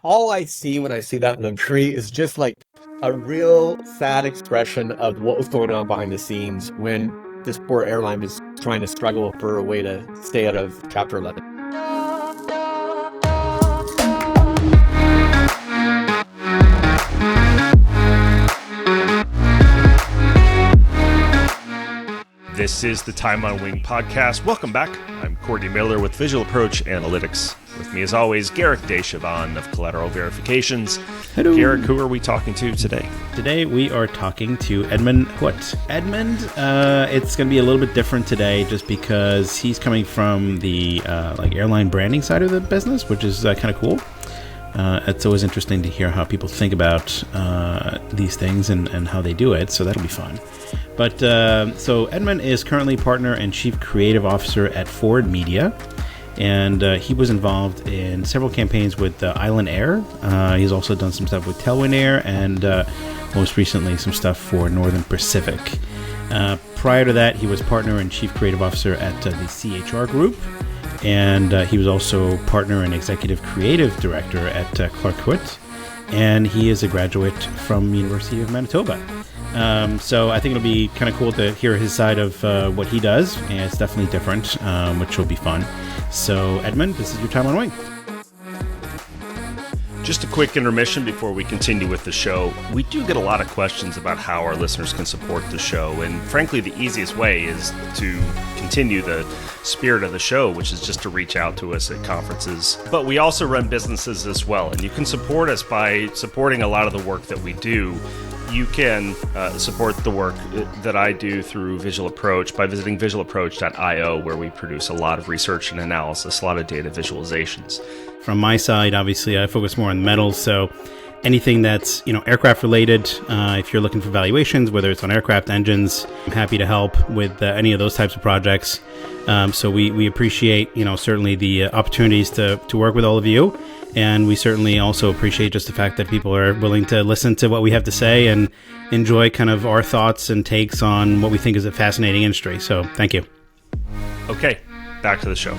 all I see when I see that imagery is just like a real sad expression of what was going on behind the scenes when this poor airline was trying to struggle for a way to stay out of Chapter 11. This is the Time on Wing podcast. Welcome back. I'm Courtney Miller with Visual Approach Analytics. With me, as always, Gueric of Collateral Verifications. Hello. Gueric, who are we talking to today? Today we are talking to Edmond Huot. Edmond, it's going to be a little bit different today just because he's coming from the airline branding side of the business, which is kind of cool. It's always interesting to hear how people think about these things and how they do it, so that'll be fun. But so Edmond is currently partner and chief creative officer at Forward Media, and he was involved in several campaigns with Island Air. He's also done some stuff with Tailwind Air, and most recently some stuff for Northern Pacific. Prior to that, he was partner and chief creative officer at the CHR Group, and he was also partner and executive creative director at Clark Huot, and he is a graduate from University of Manitoba. So I think it'll be kind of cool to hear his side of what he does, and it's definitely different, which will be fun. So Edmond, this is your time on wing. Just a quick intermission before we continue with the show. We do get a lot of questions about how our listeners can support the show, and frankly, the easiest way is to continue the spirit of the show, which is just to reach out to us at conferences. But we also run businesses as well, and you can support us by supporting a lot of the work that we do. You can support the work that I do through Visual Approach by visiting visualapproach.io, where we produce a lot of research and analysis, a lot of data visualizations. From my side, obviously, I focus more on metals, so anything that's aircraft related, if you're looking for valuations, whether it's on aircraft engines, I'm happy to help with any of those types of projects. So we appreciate certainly the opportunities to work with all of you. And we certainly also appreciate just the fact that people are willing to listen to what we have to say and enjoy kind of our thoughts and takes on what we think is a fascinating industry. So thank you. Okay, back to the show.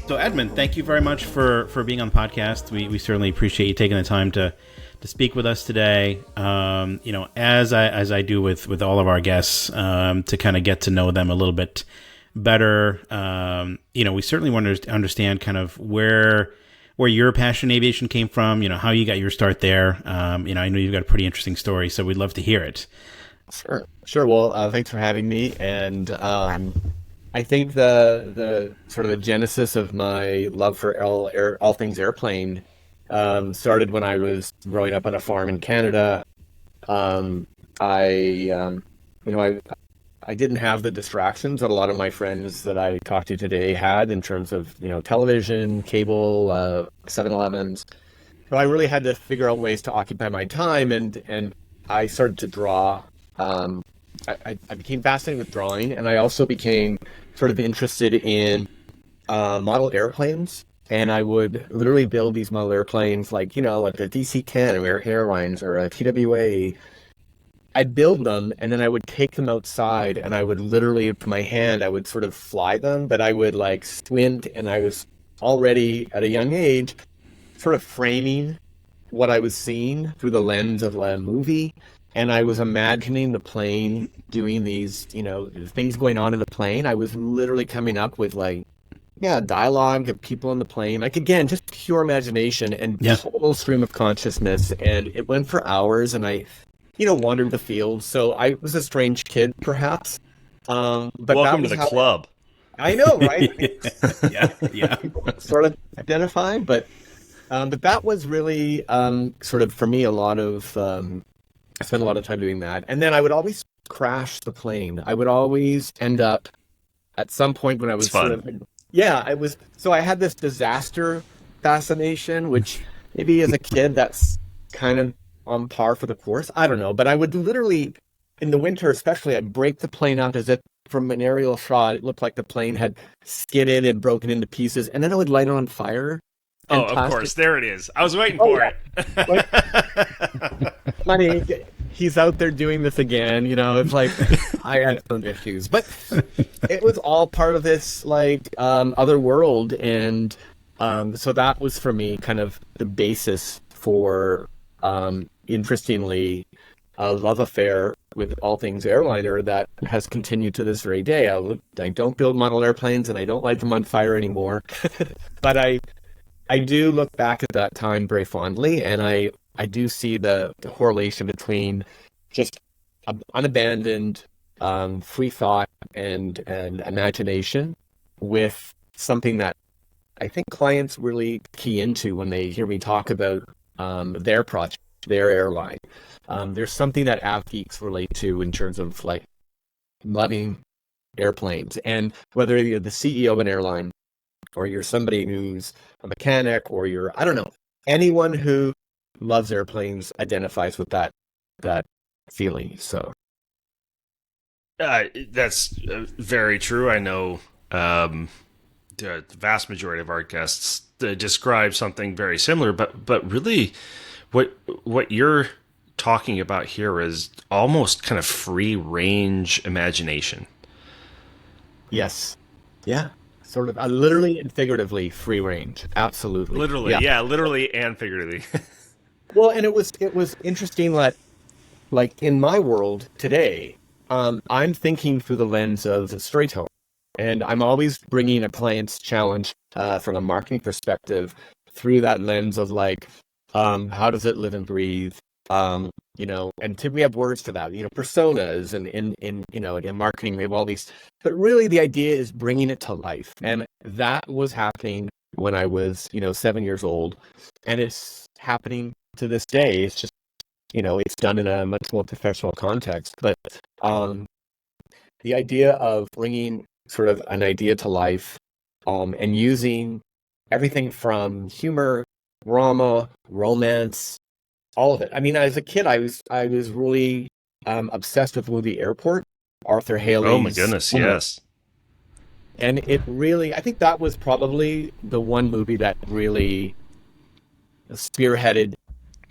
So Edmond, thank you very much for being on the podcast. We certainly appreciate you taking the time to speak with us today. As I do with all of our guests, to kind of get to know them a little bit better. We certainly want to understand kind of where your passion in aviation came from, how you got your start there. I know you've got a pretty interesting story, so we'd love to hear it. Sure. Well, thanks for having me. And I think the sort of the genesis of my love for all things airplane started when I was growing up on a farm in Canada. I didn't have the distractions that a lot of my friends that I talked to today had in terms of, television, cable, 7-Elevens. So I really had to figure out ways to occupy my time, and I started to draw. I became fascinated with drawing, and I also became sort of interested in model airplanes. And I would literally build these model airplanes like a DC-10 or airlines or a TWA. I'd build them, and then I would take them outside, and I would literally, with my hand, I would sort of fly them, but I would squint, and I was already, at a young age, sort of framing what I was seeing through the lens of a movie, and I was imagining the plane doing these, things going on in the plane. I was literally coming up with dialogue of people in the plane, again, just pure imagination and total stream of consciousness, and it went for hours, and I wandered the field. So I was a strange kid, perhaps. But welcome to the club. I know, right? Yeah. Sort of identify, but that was really sort of for me a lot of. I spent a lot of time doing that, and then I would always crash the plane. I would always end up at some point when I was it was. So I had this disaster fascination, which maybe as a kid that's kind of on par for the course. I don't know, but I would literally, in the winter especially, I'd break the plane out as if from an aerial shot, it looked like the plane had skidded and broken into pieces, and then I would light it on fire. Of course, there it is. I was waiting for it. Funny, he's out there doing this again. It's like I had some issues, but it was all part of this like other world, and so that was for me kind of the basis for interestingly a love affair with all things airliner that has continued to this very day. I don't build model airplanes and I don't light them on fire anymore, but I do look back at that time very fondly, and I do see the correlation between just unabandoned free thought and imagination with something that I think clients really key into when they hear me talk about their project, their airline. There's something that av geeks relate to in terms of like loving airplanes, and whether you're the CEO of an airline or you're somebody who's a mechanic or you're, I don't know, anyone who loves airplanes identifies with that feeling. So that's very true. I know the vast majority of our guests describe something very similar, but really what you're talking about here is almost kind of free range imagination. yes, yeah, sort of literally and figuratively free range. Absolutely, Literally, yeah, literally and figuratively. Well, and it was interesting that like in my world today, I'm thinking through the lens of storytelling, and I'm always bringing a client's challenge from a marketing perspective through that lens of like, how does it live and breathe? And we have words for that, personas, and in marketing we have all these, but really the idea is bringing it to life, and that was happening when I was 7 years old, and it's happening to this day. It's just it's done in a much more professional context, but the idea of bringing sort of an idea to life, and using everything from humor, drama, romance, all of it. I mean, as a kid, I was really obsessed with the movie Airport, Arthur Haley's. Oh my goodness, yes. And it really, I think that was probably the one movie that really spearheaded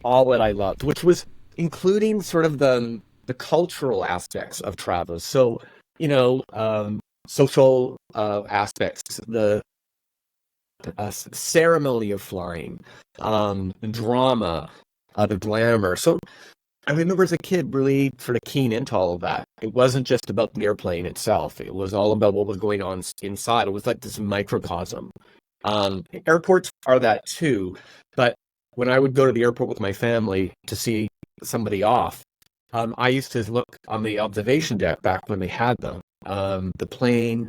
all that I loved, which was including sort of the cultural aspects of travel. So, social aspects, the ceremony of flying, the drama, the glamour. So I remember as a kid really sort of keen into all of that. It wasn't just about the airplane itself. It was all about what was going on inside. It was like this microcosm. Airports are that too, but when I would go to the airport with my family to see somebody off, I used to look on the observation deck back when they had them. The plane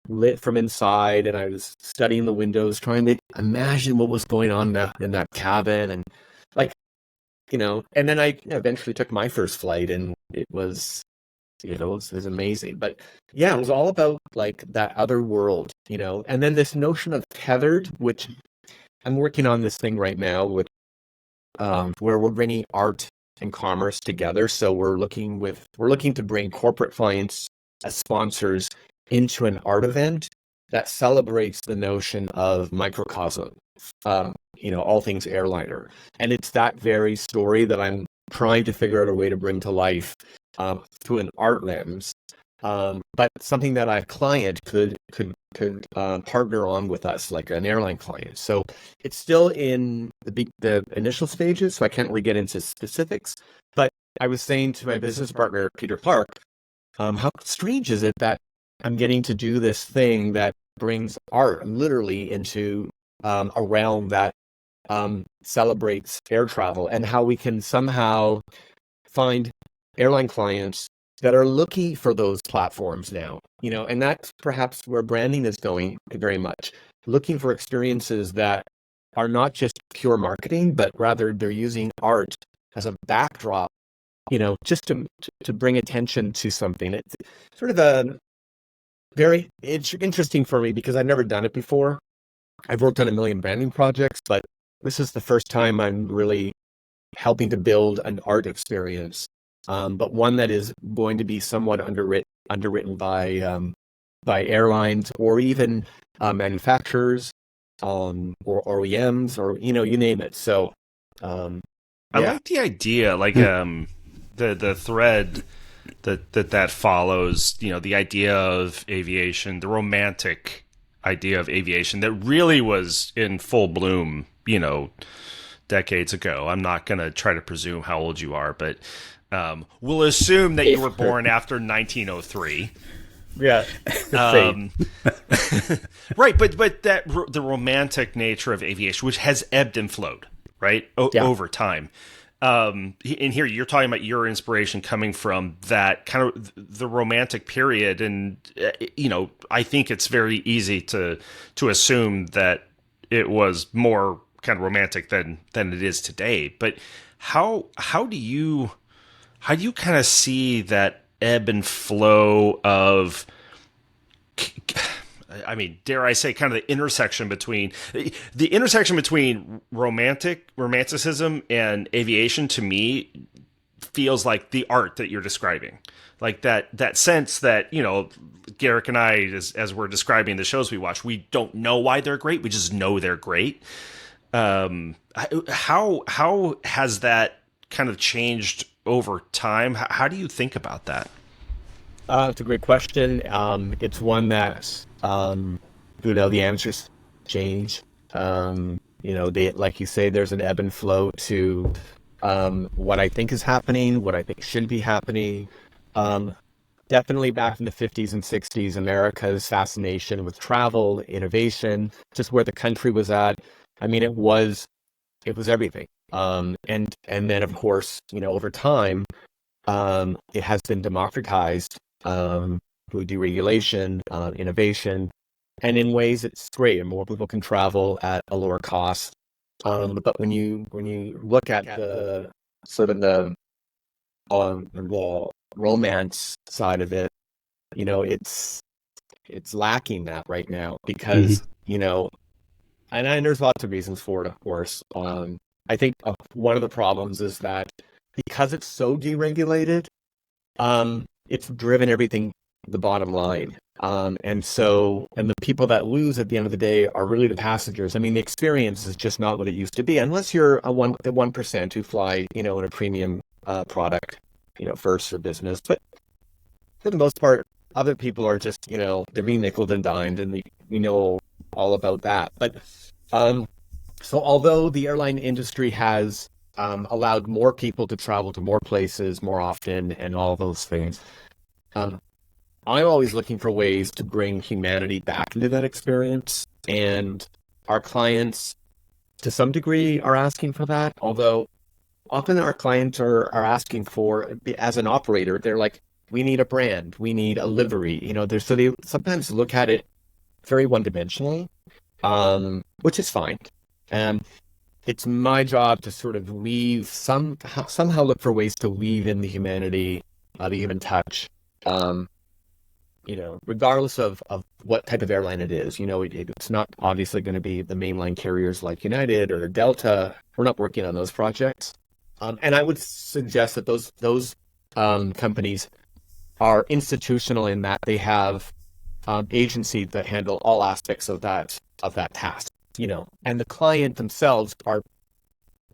lit from inside, and I was studying the windows, trying to imagine what was going on in that cabin, and like, and then I eventually took my first flight, and it was, it was amazing. But yeah, it was all about like that other world, and then this notion of tethered, which I'm working on this thing right now with, where we're bringing art and commerce together. So we're looking to bring corporate clients as sponsors into an art event that celebrates the notion of microcosm, all things airliner. And it's that very story that I'm trying to figure out a way to bring to life through an art lens, but something that a client could partner on with us, like an airline client. So it's still in the initial stages, so I can't really get into specifics. But I was saying to my business partner, Peter Clark, how strange is it that I'm getting to do this thing that brings art literally into a realm that celebrates air travel, and how we can somehow find airline clients that are looking for those platforms now, and that's perhaps where branding is going very much, looking for experiences that are not just pure marketing, but rather they're using art as a backdrop, just to bring attention to something. It's sort of a very interesting for me because I've never done it before. I've worked on a million branding projects, but this is the first time I'm really helping to build an art experience, but one that is going to be somewhat underwritten by airlines or even manufacturers, or OEMs, or you name it. So I like the idea, like the thread that follows, the idea of aviation, the romantic idea of aviation that really was in full bloom, decades ago. I'm not going to try to presume how old you are, but we'll assume that you were born after 1903. Yeah. Right, but the romantic nature of aviation, which has ebbed and flowed, right, over time. And here you're talking about your inspiration coming from that kind of the romantic period, and I think it's very easy to assume that it was more kind of romantic than it is today. But how do you kind of see that ebb and flow of, I mean, dare I say, kind of the intersection between romanticism and aviation? To me, feels like the art that you're describing, like that sense that Gueric and I, as we're describing the shows we watch, we don't know why they're great, we just know they're great. How has that kind of changed over time? How do you think about that? It's a great question. It's one that, the answers change. Like you say, there's an ebb and flow to what I think is happening, what I think should be happening. Definitely back in the 50s and 60s, America's fascination with travel, innovation, just where the country was at. I mean, it was everything. And then, of course, over time, it has been democratized through deregulation, innovation, and in ways it's great, and more people can travel at a lower cost. But when you look at the sort of the romance side of it, it's lacking that right now because and there's lots of reasons for it, of course. I think one of the problems is that because it's so deregulated, it's driven everything to the bottom line. And the people that lose at the end of the day are really the passengers. I mean, the experience is just not what it used to be, unless you're the 1% who fly, in a premium product, first for business. But for the most part, other people are just, they're being nickeled and dimed, and we know all about that. But so although the airline industry has allowed more people to travel to more places more often and all those things, I'm always looking for ways to bring humanity back into that experience. And our clients, to some degree, are asking for that. Although often our clients are asking for, as an operator, they're like, we need a brand, we need a livery. So they sometimes look at it very one-dimensionally, which is fine. It's my job to sort of somehow look for ways to weave in the humanity, the human touch. Regardless of what type of airline it is, it's not obviously going to be the mainline carriers like United or Delta. We're not working on those projects. And I would suggest that those companies are institutional in that they have agencies that handle all aspects of that task, and the client themselves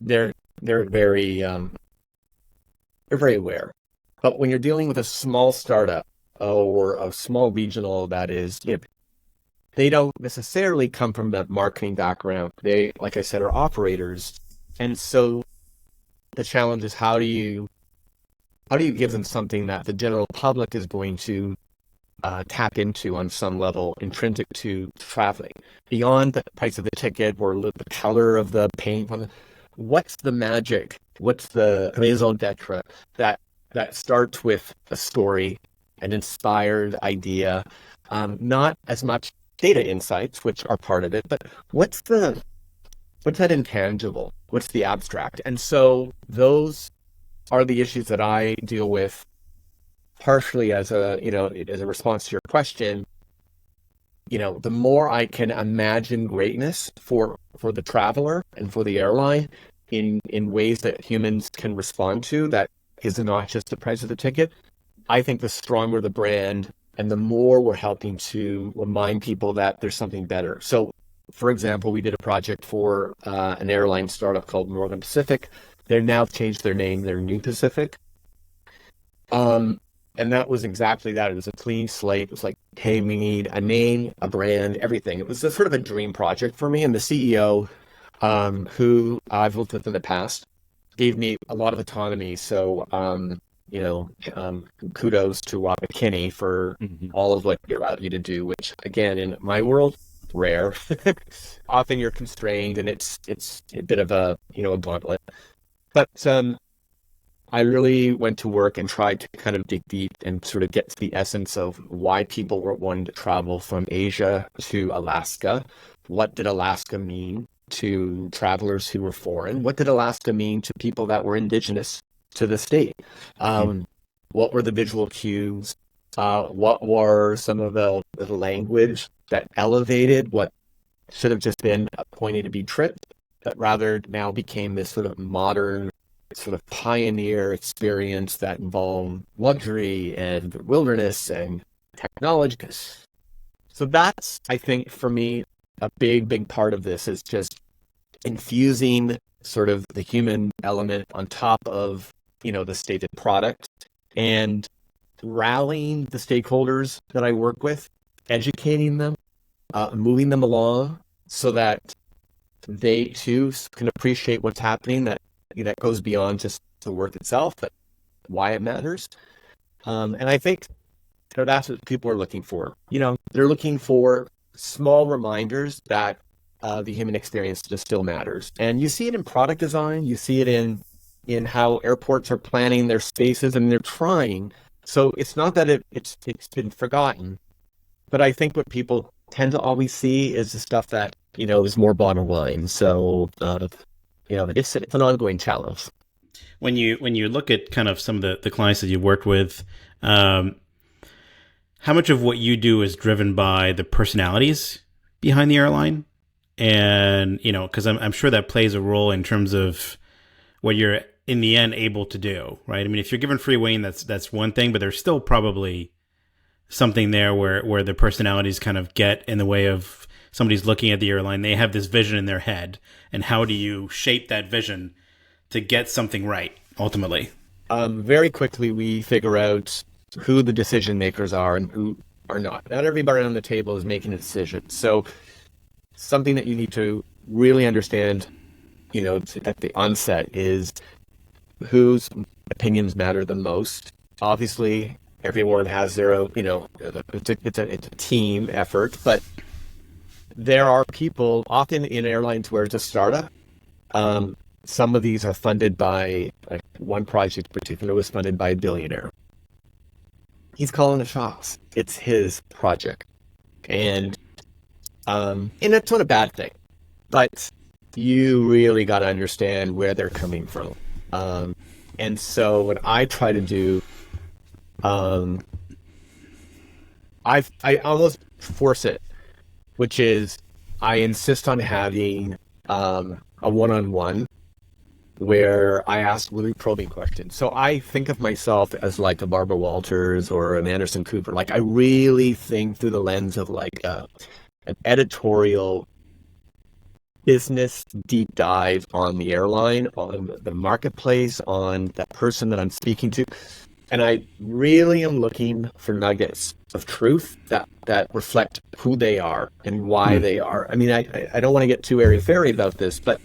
they're very aware. But when you're dealing with a small startup, or a small regional that is, they don't necessarily come from that marketing background. They, like I said, are operators. And so the challenge is how do you give them something that the general public is going to tap into on some level, intrinsic to traveling, beyond the price of the ticket or the color of the paint. What's the magic? What's the raison d'etre that starts with a story, an inspired idea, not as much data insights, which are part of it, but what's that intangible? What's the abstract? And so those are the issues that I deal with, partially as a response to your question. The more I can imagine greatness for the traveler and for the airline in ways that humans can respond to, that is not just the price of the ticket, I think the stronger the brand and the more we're helping to remind people that there's something better. So, for example, we did a project for an airline startup called Northern Pacific. They've now changed their name. They're New Pacific. And that was exactly that. It was a clean slate. It was like, hey, we need a name, a brand, everything. It was a sort of a dream project for me. And the CEO, who I've worked with in the past, gave me a lot of autonomy. So, you know, kudos to Rob McKinney for Mhm. all of what he allowed you to do, which again, in my world, rare. Often you're constrained and it's a bit of a, you know, a gauntlet. But I really went to work and tried to kind of dig deep and sort of get to the essence of why people were wanting to travel from Asia to Alaska. What did Alaska mean to travelers who were foreign? What did Alaska mean to people that were indigenous to the state? Um, what were the visual cues? What were some of the language that elevated what should have just been a pointing to be tripped, but rather now became this sort of modern, sort of pioneer experience that involved luxury and wilderness and technology. So that's, I think, for me, a big part of this is just infusing sort of the human element on top of, you know, the stated product and rallying the stakeholders that I work with, educating them, moving them along so that they too can appreciate what's happening, that goes beyond just the work itself, but why it matters. And I think, you know, that's what people are looking for. You know, they're looking for small reminders that the human experience just still matters. And you see it in product design. You see it in how airports are planning their spaces, and they're trying. So it's not that it's been forgotten, but I think what people tend to always see is the stuff that, you know, is more bottom line. So, you know, it's an ongoing challenge. When you look at kind of some of the clients that you've worked with, um, how much of what you do is driven by the personalities behind the airline? And, you know, because I'm sure that plays a role in terms of what you're in the end able to do, right? I mean, if you're given free reign, that's one thing, but there's still probably something there where the personalities kind of get in the way of somebody's looking at the airline. They have this vision in their head, and how do you shape that vision to get something right ultimately? Very quickly, we figure out who the decision makers are and who are not. Not everybody on the table is making a decision. So something that you need to really understand, you know, at the onset is whose opinions matter the most. Obviously, everyone has their own, you know, it's a team effort, but there are people often in airlines where it's a startup. Some of these are funded by, like one project in particular was funded by a billionaire. He's calling the shots. It's his project. And that's not a bad thing, but you really got to understand where they're coming from. And so what I try to do, um, I almost force it, which is I insist on having a one-on-one where I ask really probing questions. So I think of myself as like a Barbara Walters or an Anderson Cooper. Like I really think through the lens of like an editorial business deep dive on the airline, on the marketplace, on that person that I'm speaking to. And I really am looking for nuggets of truth that reflect who they are and why they are. I mean, I don't want to get too airy-fairy about this, but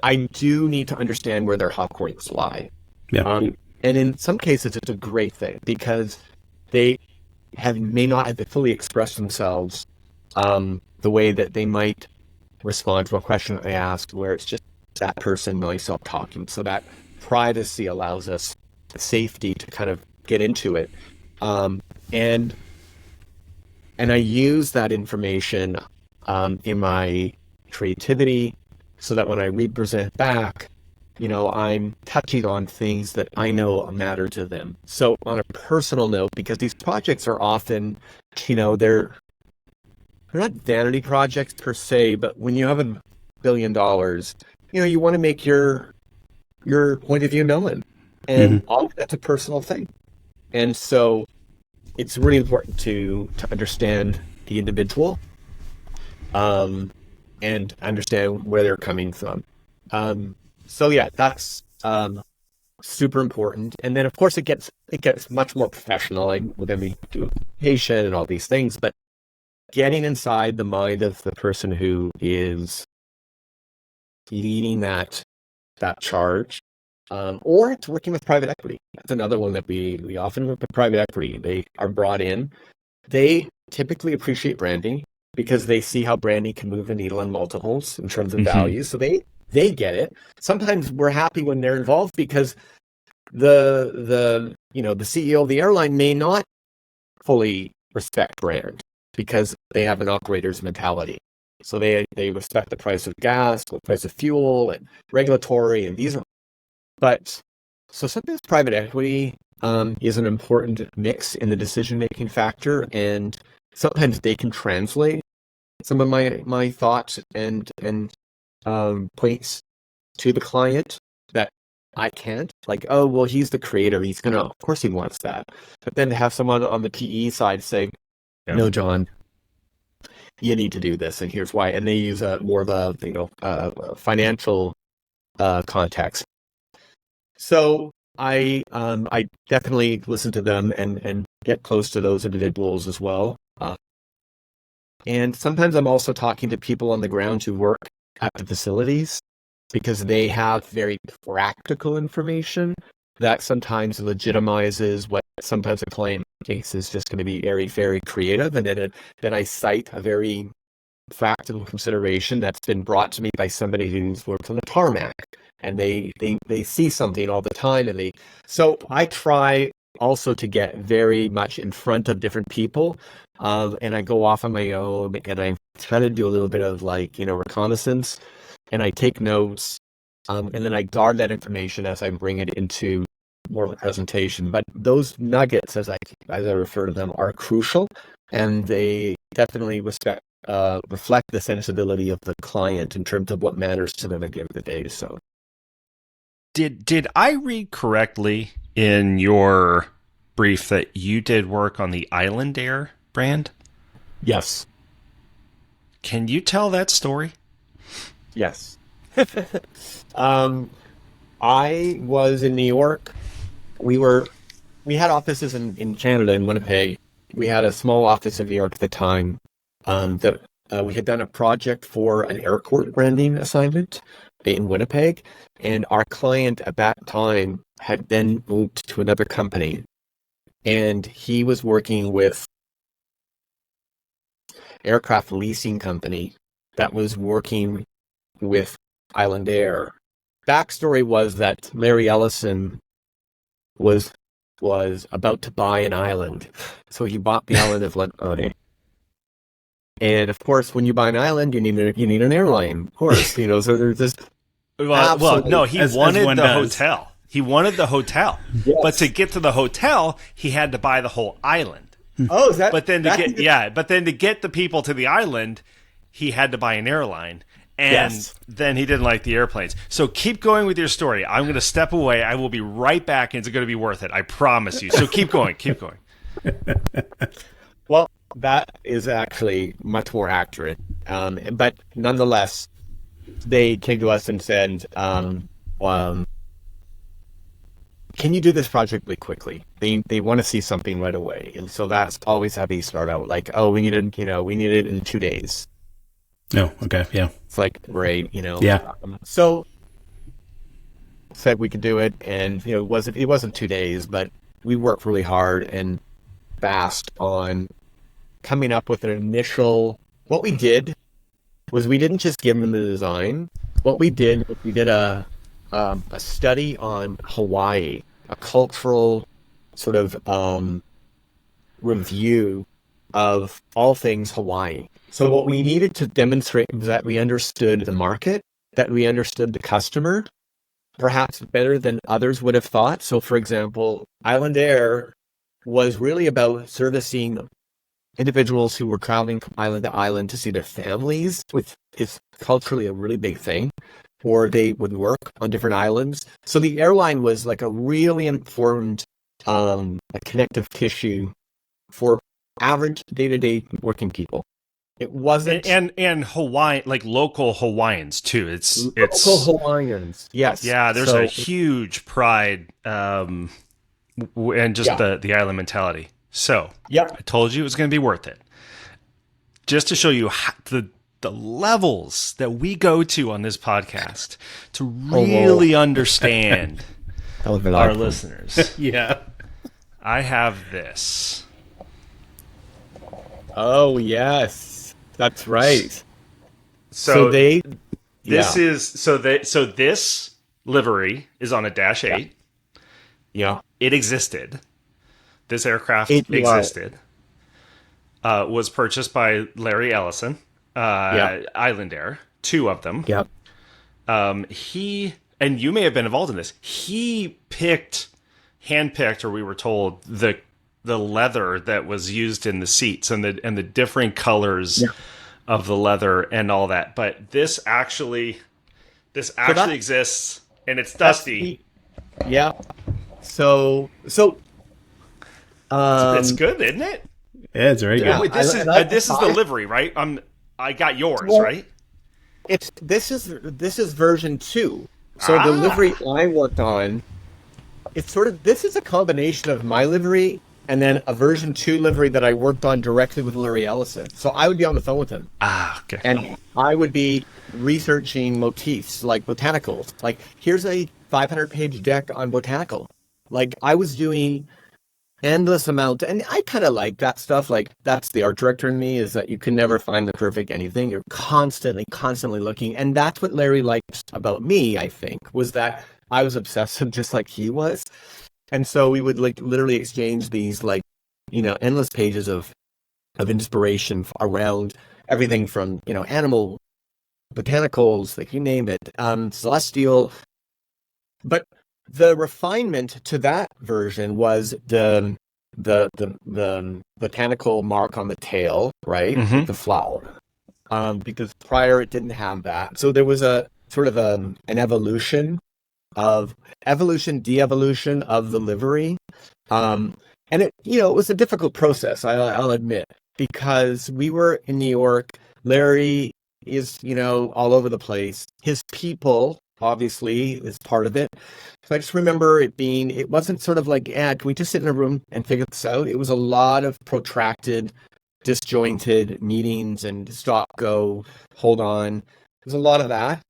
I do need to understand where their hot points lie. Yeah. And in some cases, it's a great thing because they may not have fully expressed themselves the way that they might respond to a question that I asked, where it's just that person myself talking. So that privacy allows us safety to kind of get into it. And I use that information in my creativity so that when I represent back, you know, I'm touching on things that I know matter to them. So on a personal note, because these projects are often, you know, they're not vanity projects per se, but when you have $1 billion, you know, you want to make your point of view known. And all that's a personal thing. And so it's really important to understand the individual, and understand where they're coming from. So yeah, that's super important. And then of course it gets much more professional, like then we do aviation and all these things, but getting inside the mind of the person who is leading that charge, or it's working with private equity. That's another one that we often work with private equity. They are brought in. They typically appreciate branding because they see how branding can move the needle in multiples in terms of value. So they get it. Sometimes we're happy when they're involved because the CEO of the airline may not fully respect brand because they have an operator's mentality. So they respect the price of gas, the price of fuel, and regulatory, and these are. But so sometimes private equity is an important mix in the decision-making factor, and sometimes they can translate some of my thoughts and points to the client that I can't. Like, oh, well, he's the creator. He's gonna, of course, he wants that. But then to have someone on the PE side say, "No, John, you need to do this, and here's why." And they use more of a financial context. So I definitely listen to them and get close to those individuals as well. And sometimes I'm also talking to people on the ground who work at the facilities because they have very practical information that sometimes legitimizes what sometimes a client thinks is just going to be very, very creative. And then I cite a very practical consideration that's been brought to me by somebody who's worked on the tarmac, and they see something all the time. So I try also to get very much in front of different people. And I go off on my own and I try to do a little bit of reconnaissance, and I take notes. And then I guard that information as I bring it into more of a presentation. But those nuggets, as I refer to them, are crucial, and they definitely reflect the sensibility of the client in terms of what matters to them at the end of the day. So, did I read correctly in your brief that you did work on the Island Air brand? Yes. Can you tell that story? Yes. I was in New York. We had offices in Canada, in Winnipeg. We had a small office in New York at the time. We had done a project for an airport branding assignment in Winnipeg, and our client at that time had then moved to another company, and he was working with aircraft leasing company that was working with Island Air. Backstory was that Larry Ellison was about to buy an island, so he bought the island of Lanzarote. And of course, when you buy an island, you need an airline, of course. So there's this. Well, no, he wanted the does. hotel. He wanted the hotel, Yes. but to get to the hotel, he had to buy the whole island. Oh, is that? But then to get the people to the island, he had to buy an airline. And Yes. then he didn't like the airplanes. So keep going with your story. I'm going to step away. I will be right back, and it's going to be worth it. I promise you. So keep going. Keep going. Well, that is actually much more accurate. But nonetheless, they came to us and said, can you do this project really quickly? They want to see something right away. And so that's always how they start out. Like, oh, we need it in 2 days. No. Okay. Yeah. It's like, great, Yeah. So said we could do it, and it wasn't 2 days, but we worked really hard and fast on coming up with an initial. What we did was we didn't just give them the design. What we did was we did a study on Hawaii, a cultural sort of review of all things Hawaii. So what we needed to demonstrate was that we understood the market, that we understood the customer, perhaps better than others would have thought. So for example, Island Air was really about servicing individuals who were traveling from island to island to see their families, which is culturally a really big thing, or they would work on different islands. So the airline was like a really important a connective tissue for average day-to-day working people. It wasn't and Hawaiian, like local Hawaiians too. local Hawaiians. Yes. Yeah, there's So a huge pride, and just yeah, the island mentality. So yeah. I told you it was going to be worth it. Just to show you the levels that we go to on this podcast to really understand That was our delightful. listeners. Yeah. I have this. Oh yes, that's right. So They, this yeah, is so this livery is on a Dash 8. yeah. It existed. This aircraft It was, existed. Was purchased by Larry Ellison, yeah, Island Air, two of them. yeah. He, and you may have been involved in this. He handpicked, or we were told, the leather that was used in the seats and the different colors of the leather and all that. But this actually exists, and it's dusty. Yeah. So, It's good, isn't it? Yeah, it's very yeah, good. This is the livery, right? I got yours, Well, right? this is version 2. So the livery I worked on, it's sort of, this is a combination of my livery and then a version 2 livery that I worked on directly with Larry Ellison. So I would be on the phone with him. Okay. And I would be researching motifs like botanicals. Like, here's a 500-page deck on botanical. Like, I was doing endless amount, and I kind of like that stuff. Like, that's the art director in me, is that you can never find the perfect anything. You're constantly looking. And that's what Larry liked about me, I think, was that I was obsessive just like he was. And so we would like literally exchange these like, endless pages of inspiration around everything from, animal, botanicals, like you name it, celestial. But the refinement to that version was the botanical mark on the tail, right? Mhm. The flower. Because prior it didn't have that. So there was a sort of an de-evolution of the livery. And it was a difficult process, I'll admit, because we were in New York. Larry is, all over the place. His people, obviously, is part of it. So I just remember it wasn't sort of like, can we just sit in a room and figure this out? It was a lot of protracted, disjointed meetings and stop, go, hold on. There's a lot of that.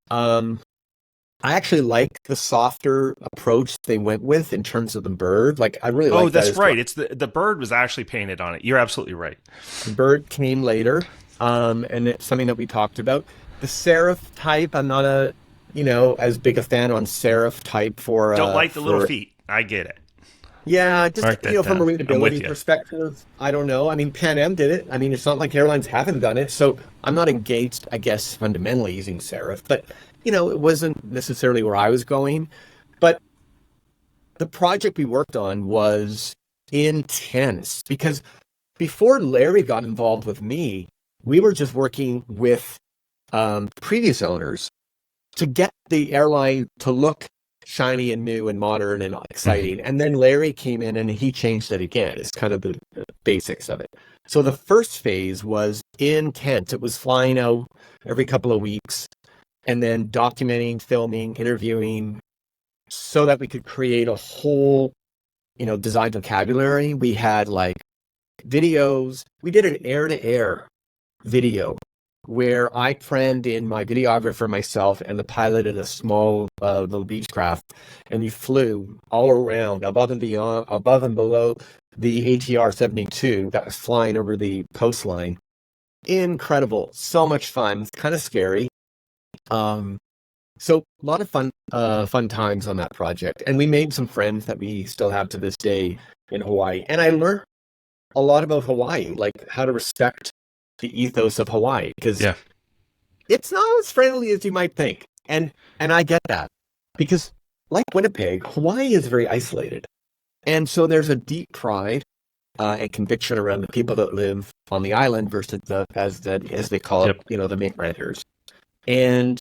I actually like the softer approach they went with in terms of the bird. Like, I really like that. That's right. It's the bird was actually painted on it. You're absolutely right. The bird came later, and it's something that we talked about. The serif type, I'm not as big a fan on serif type for. Don't like the little feet. I get it. Yeah, just Mark that from a down. readability I'm with you. perspective, I don't know. I mean, Pan Am did it. I mean, it's not like airlines haven't done it. So I'm not engaged, I guess, fundamentally using serif, but it wasn't necessarily where I was going. But the project we worked on was intense because before Larry got involved with me, we were just working with previous owners to get the airline to look shiny and new and modern and exciting. And then Larry came in and he changed it again. It's kind of the basics of it. So the first phase was intense. It was flying out every couple of weeks and then documenting, filming, interviewing so that we could create a whole, design vocabulary. We had like videos. We did an air-to-air video where I crammed in my videographer, myself, and the pilot in a small little Beechcraft, and we flew all around, above and below the ATR 72 that was flying over the coastline. Incredible, so much fun. It's kind of scary. So a lot of fun times on that project, and we made some friends that we still have to this day in Hawaii. And I learned a lot about Hawaii, like how to respect the ethos of Hawaii, because it's not as friendly as you might think. And I get that because, like Winnipeg, Hawaii is very isolated. And so there's a deep pride and conviction around the people that live on the island versus as they call it, the main renters. And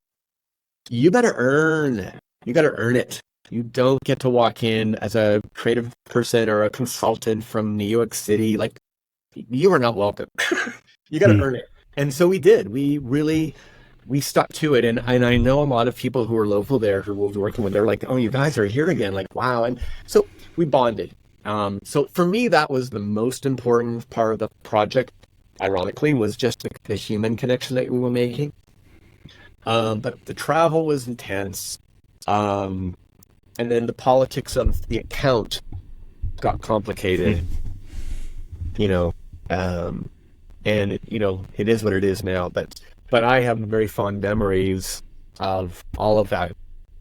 you got to earn it. You don't get to walk in as a creative person or a consultant from New York City. Like, you are not welcome. You got to earn it. And so we did. We stuck to it. And I know a lot of people who are local there who we'll be working with, they're like, oh, you guys are here again. Like, wow. And so we bonded. So for me, that was the most important part of the project, ironically, was just the human connection that we were making. But the travel was intense. And then the politics of the account got complicated, you know, and it is what it is now. But I have very fond memories of all of that,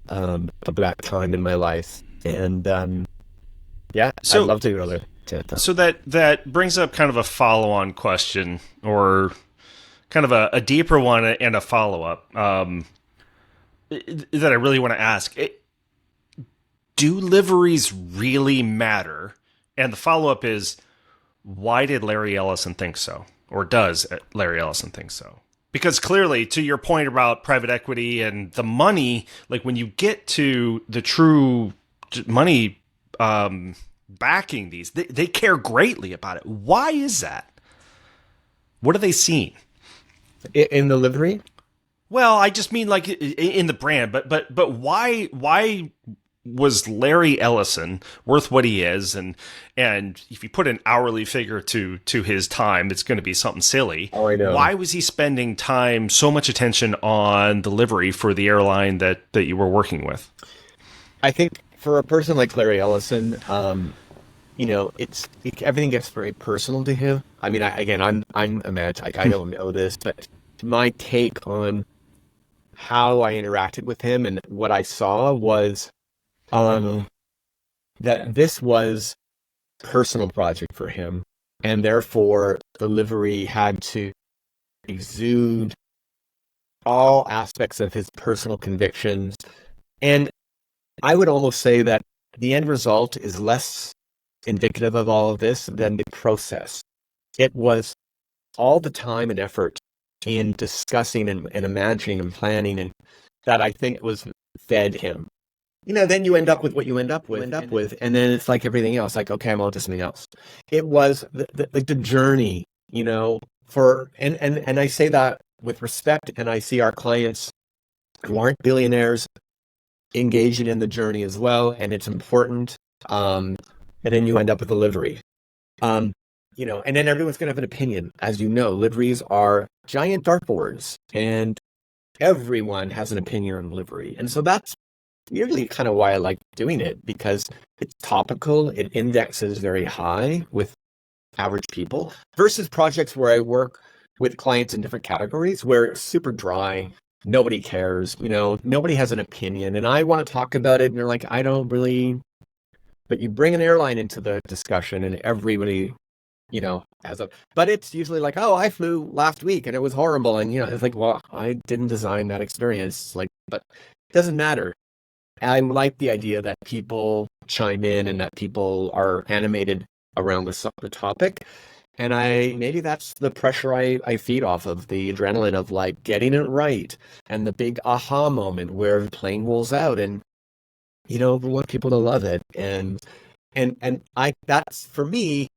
of that time in my life, and yeah, I'd So, love to go there. To so that brings up kind of a follow-on question, or kind of a deeper one and a follow-up that I really want to ask. Do liveries really matter? And the follow-up is, why did Larry Ellison think so? Or does Larry Ellison think so? Because clearly, to your point about private equity and the money, like when you get to the true money backing these, they care greatly about it. Why is that? What are they seeing? in the livery. Well, I just mean like in the brand, but why was Larry Ellison worth what he is? And if you put an hourly figure to his time, it's going to be something silly. Oh, I know. Why was he spending so much attention on delivery for the airline that you were working with? I think for a person like Larry Ellison, everything gets very personal to him. I mean, I'm a match. I don't know this, but my take on how I interacted with him and what I saw was that this was a personal project for him, and therefore the livery had to exude all aspects of his personal convictions. And I would almost say that the end result is less indicative of all of this than the process. It was all the time and effort in discussing and imagining and planning, and that I think was fed him. Then you end up with what you end up with, and then it's like everything else. Like, okay, I'm on to something else. It was the journey, and I say that with respect, and I see our clients who aren't billionaires engaging in the journey as well, and it's important. And then you end up with a livery. And then everyone's going to have an opinion. As you know, liveries are giant dartboards, and everyone has an opinion on livery. And so that's usually kind of why I like doing it, because it's topical, it indexes very high with average people, versus projects where I work with clients in different categories where it's super dry. Nobody cares, nobody has an opinion, and I want to talk about it, and they're like, I don't really. But you bring an airline into the discussion, and everybody, but it's usually like, oh, I flew last week and it was horrible, and it's like, well, I didn't design that experience, but it doesn't matter. I like the idea that people chime in and that people are animated around the topic. And maybe that's the pressure I feed off of, the adrenaline of like getting it right, and the big aha moment where the plane rolls out, and we want people to love it. And that's, for me,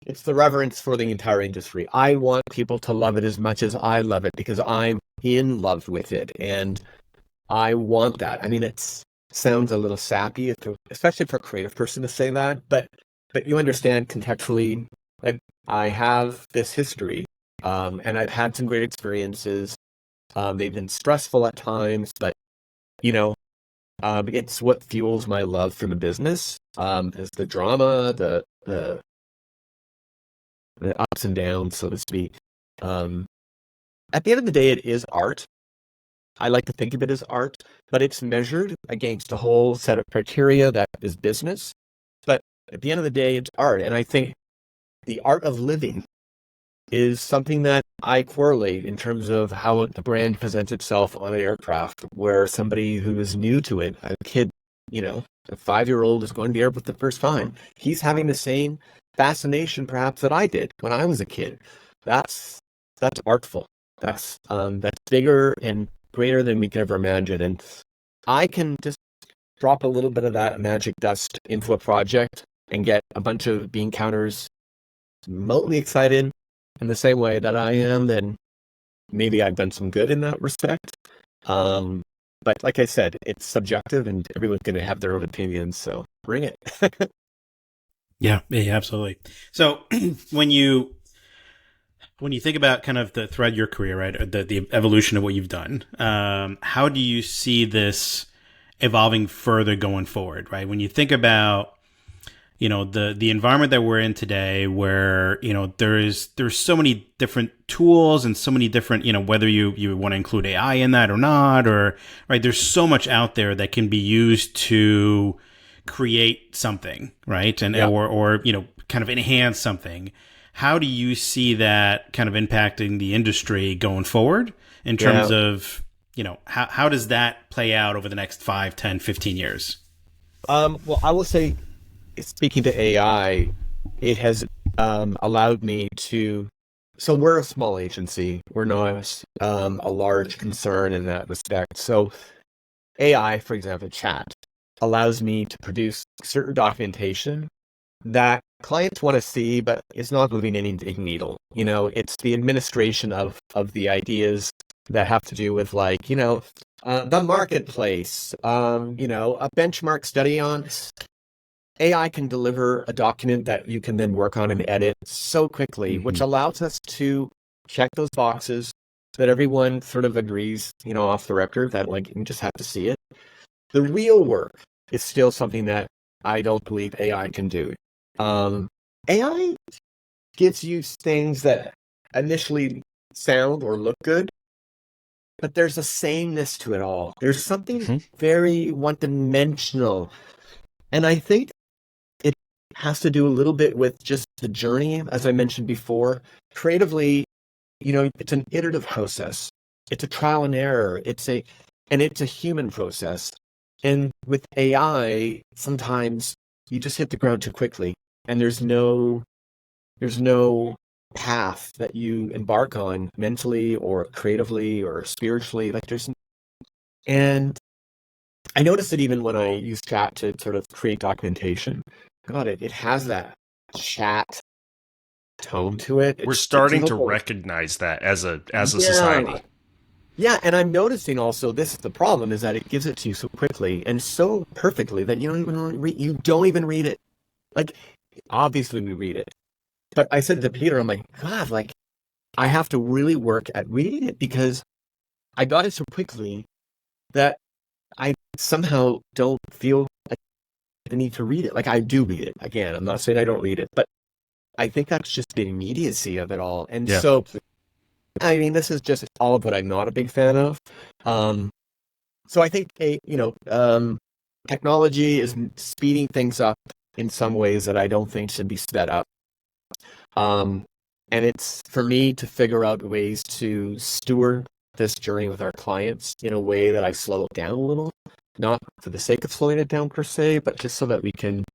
it's the reverence for the entire industry. I want people to love it as much as I love it, because I'm in love with it, and I want that. I mean, it sounds a little sappy, especially for a creative person to say that, but you understand contextually, like, I have this history, and I've had some great experiences. They've been stressful at times, but it's what fuels my love for the business. Is the drama, the ups and downs, so to speak. At the end of the day, it is art. I like to think of it as art, but it's measured against a whole set of criteria that is business. But at the end of the day, it's art. And I think the art of living is something that I correlate in terms of how the brand presents itself on an aircraft, where somebody who is new to it, a kid, a 5-year-old is going to the airport the first time. He's having the same fascination perhaps that I did when I was a kid. That's artful. That's bigger and greater than we could ever imagine. And I can just drop a little bit of that magic dust into a project and get a bunch of bean counters remotely excited in the same way that I am, then maybe I've done some good in that respect. Um, but like I said, it's subjective and everyone's going to have their own opinions. So bring it. Yeah, yeah, absolutely. So when you think about kind of the thread your career, right, or the evolution of what you've done, how do you see this evolving further going forward, right? When you think about the environment that we're in today, where there's so many different tools and so many different whether you want to include AI in that or not, or right, there's so much out there that can be used to create something, right, and Yeah. or kind of enhance something. How do you see that kind of impacting the industry going forward in terms Yeah. of how does that play out over the next 5, 10, 15 years? Well, I will say, speaking to AI, it has allowed me to. So we're a small agency. We're not a large concern in that respect. So AI, for example, chat, allows me to produce certain documentation that clients want to see, but it's not moving any big needle. It's the administration of the ideas that have to do with the marketplace, a benchmark study on. AI can deliver a document that you can then work on and edit so quickly, which allows us to check those boxes that everyone sort of agrees, off the record, that you just have to see it. The real work is still something that I don't believe AI can do. AI gives you things that initially sound or look good, but there's a sameness to it all. There's something very one-dimensional. And I think it has to do a little bit with just the journey, as I mentioned before. Creatively, it's an iterative process. It's a trial and error. It's a human process. And with AI, sometimes you just hit the ground too quickly, and there's no path that you embark on mentally or creatively or spiritually. And I noticed it even when I use chat to sort of create documentation. God, it has that chat tone to it. We're It's a starting to little, recognize that as a yeah. society. Yeah, and I'm noticing also, this is the problem, is that it gives it to you so quickly and so perfectly that you don't even read it. Like, obviously we read it. But I said to Peter, I'm like, God, I have to really work at reading it because I got it so quickly that I somehow don't feel like the need to read it. Like, I do read it. Again, I'm not saying I don't read it, but I think that's just the immediacy of it all. And Yeah. so, I mean, this is just all of what I'm not a big fan of. So I think, technology is speeding things up in some ways that I don't think should be sped up. And it's for me to figure out ways to steward this journey with our clients in a way that I slow it down a little, not for the sake of slowing it down per se, but just so that we can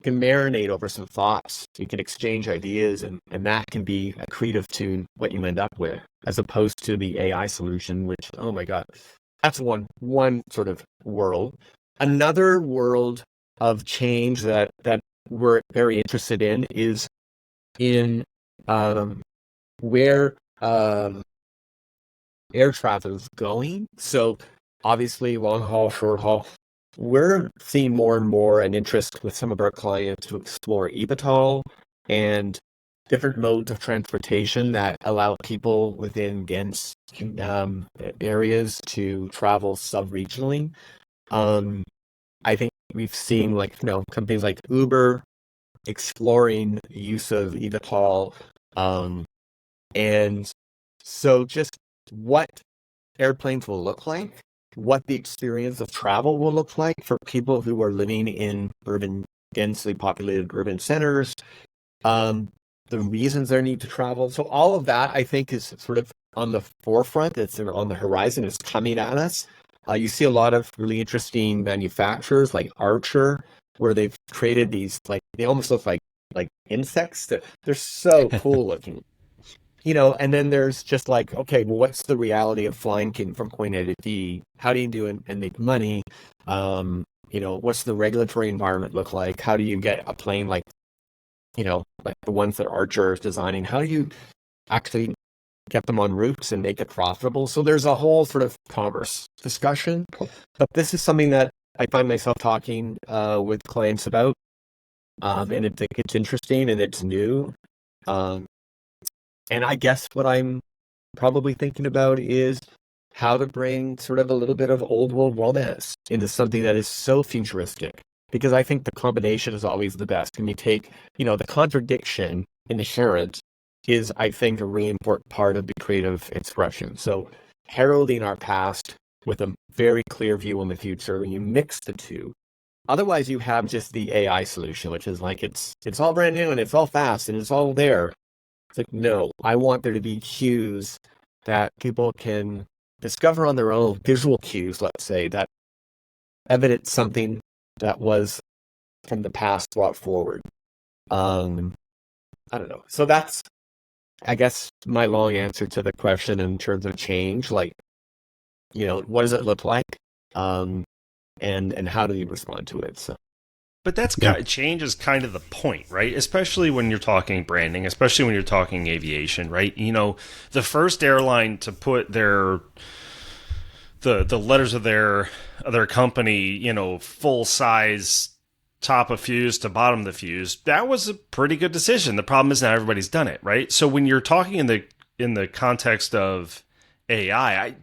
marinate over some thoughts. We can exchange ideas, and that can be accretive to what you end up with, as opposed to the AI solution, which, oh my God, that's one sort of world. Another world of change that we're very interested in is in where air travel is going. So obviously, long haul, short haul, we're seeing more and more an interest with some of our clients to explore eVTOL and different modes of transportation that allow people within dense areas to travel sub-regionally. I think we've seen companies like Uber exploring the use of eVTOL, and so just what airplanes will look like, what the experience of travel will look like for people who are living in densely populated urban centers, the reasons they need to travel. So all of that, I think, is sort of on the forefront. It's on the horizon. It's coming at us. You see a lot of really interesting manufacturers like Archer, where they've created these, they almost look like insects. They're so cool looking. And then there's just okay, well, what's the reality of flying from point A to B? How do you do it and make money? What's the regulatory environment look like? How do you get a plane like the ones that Archer is designing? How do you actually get them on routes and make it profitable. So there's a whole sort of commerce discussion. But this is something that I find myself talking with clients about. And I think it's interesting and it's new. And I guess what I'm probably thinking about is how to bring sort of a little bit of old world romance into something that is so futuristic. Because I think the combination is always the best. And you take, the contradiction inherent is, I think, a really important part of the creative expression. So heralding our past with a very clear view on the future, when you mix the two. Otherwise, you have just the AI solution, which is like, it's all brand new and it's all fast and it's all there. It's like, no, I want there to be cues that people can discover on their own, visual cues, let's say, that evidence something that was from the past brought forward. I don't know. So that's, I guess, my long answer to the question in terms of change. Like, what does it look like? And how do you respond to it? So. But that's change is kind of the point, right? Especially when you're talking branding, especially when you're talking aviation, right? The first airline to put the letters of their company, full size top of fuse to bottom of the fuse, that was a pretty good decision. The problem is now everybody's done it, right? So when you're talking in the context of AI,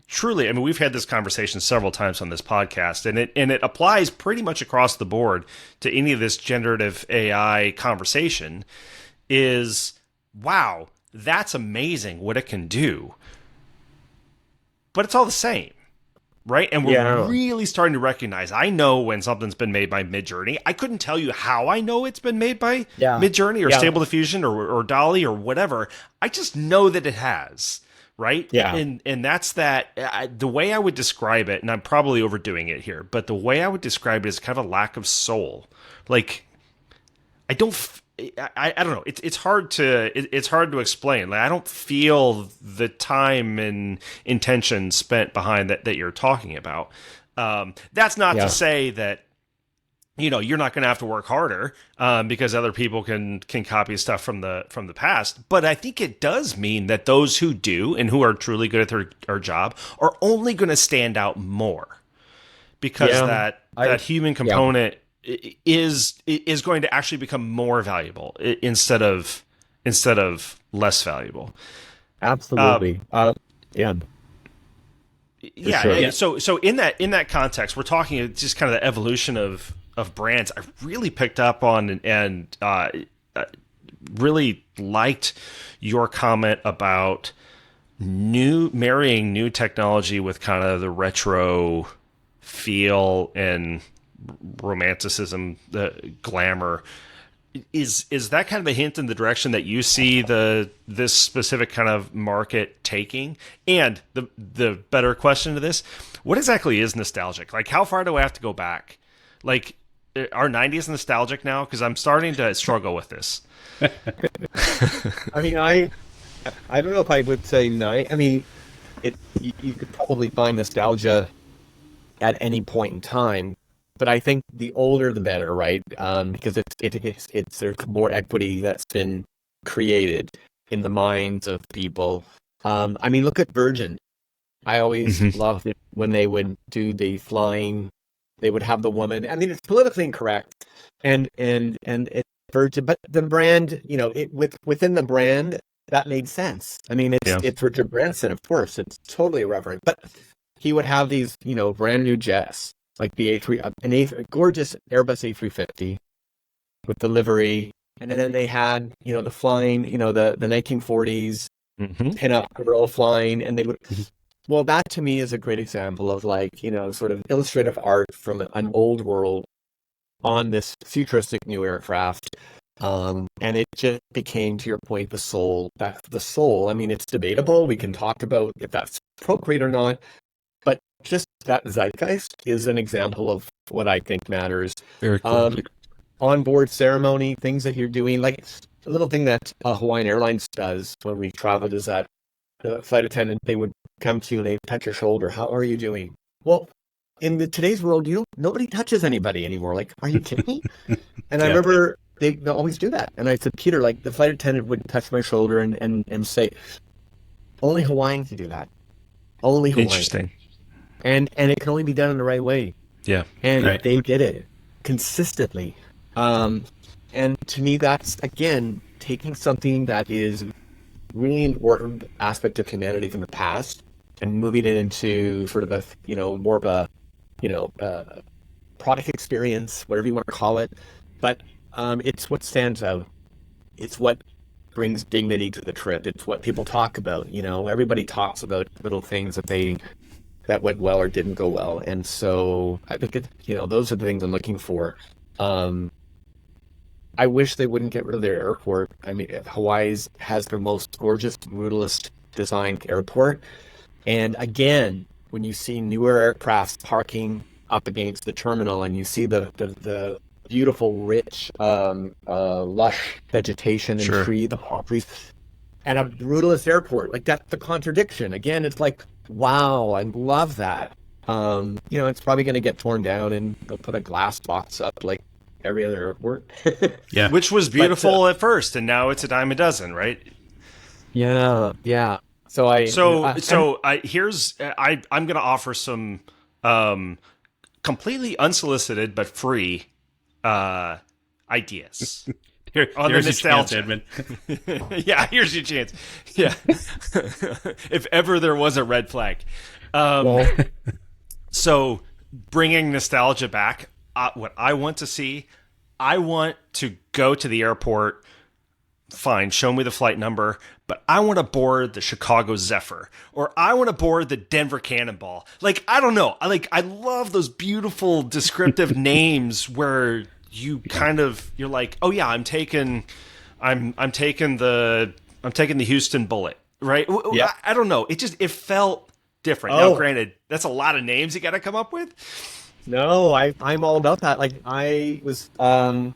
we've had this conversation several times on this podcast, and it applies pretty much across the board to any of this generative AI conversation. Is, wow, that's amazing what it can do, but it's all the same, right? And we're really starting to recognize. I know when something's been made by Midjourney. I couldn't tell you how I know it's been made by Midjourney or Stable Diffusion or DALL-E or whatever. I just know that it has. Right? Yeah. And that's the way I would describe it, and I'm probably overdoing it here, but the way I would describe it is kind of a lack of soul. Like, I don't know. It's hard to explain. Like, I don't feel the time and intention spent behind that you're talking about. That's not to say that, you're not going to have to work harder because other people can copy stuff from the past. But I think it does mean that those who do and who are truly good at their job are only going to stand out more because that human component is going to actually become more valuable instead of less valuable. Absolutely. Sure. So in that context, we're talking just kind of the evolution of brands. I really picked up on and really liked your comment about marrying new technology with kind of the retro feel and romanticism, the glamour. Is that kind of a hint in the direction that you see this specific kind of market taking? And the better question to this, what exactly is nostalgic? Like, how far do I have to go back? Like, are 90s nostalgic now? Because I'm starting to struggle with this. I mean, I don't know if I would say nine. I mean, you could probably find nostalgia at any point in time, but I think the older the better, right? Because there's more equity that's been created in the minds of people. I mean, look at Virgin. I always loved it when they would do the flying. They would have the woman. I mean, it's politically incorrect, and it's Virgin, but the brand, within the brand, that made sense. I mean, it's Richard Branson, of course. It's totally irreverent, but he would have these, brand new jets like the gorgeous Airbus A350 with the livery, and then they had, the flying, the 1940s pin-up girl flying, and they would. Well, that to me is a great example of sort of illustrative art from an old world on this futuristic new aircraft. And it just became, to your point, the soul. That's the soul. I mean, it's debatable. We can talk about if that's appropriate or not, but just that zeitgeist is an example of what I think matters. Very cool. Onboard ceremony, things that you're doing, like the little thing that Hawaiian Airlines does when we traveled is that the flight attendant, they would come to you and they touch your shoulder. How are you doing? Well, in today's world, nobody touches anybody anymore. Like, are you kidding me? And I remember they always do that. And I said, Peter, like the flight attendant would touch my shoulder and say, Only Hawaiian can do that. Only Hawaiian. Interesting. And it can only be done in the right way. Yeah. And Right. they did it consistently. And to me, that's, again, taking something that is really important aspect of humanity from the past and moving it into sort of a, more of a, product experience, whatever you want to call it. But it's what stands out. It's what brings dignity to the trip. It's what people talk about. Everybody talks about little things that went well or didn't go well. And so I think those are the things I'm looking for. I wish they wouldn't get rid of their airport. I mean, Hawaii has the most gorgeous, brutalist designed airport. And again, when you see newer aircrafts parking up against the terminal and you see the beautiful, rich, lush vegetation and the palm trees, and a brutalist airport, like that's the contradiction. Again, it's like, wow, I love that. It's probably going to get torn down and they'll put a glass box up like every other airport. Yeah. Which was beautiful at first, and now it's a dime a dozen, right? Yeah. I'm going to offer some completely unsolicited but free ideas. On the Here's your chance, nostalgia. Edmund. Yeah, here's your chance. Yeah. If ever there was a red flag. So bringing nostalgia back, what I want to see, I want to go to the airport. Fine, show me the flight number, but I want to board the Chicago Zephyr, or I want to board the Denver Cannonball. Like, I don't know. I love those beautiful descriptive names where you you're like, oh yeah, I'm taking the Houston Bullet, right? Yeah. I don't know. It felt different. Oh. Now, granted, that's a lot of names you got to come up with. No, I'm all about that. Like I was the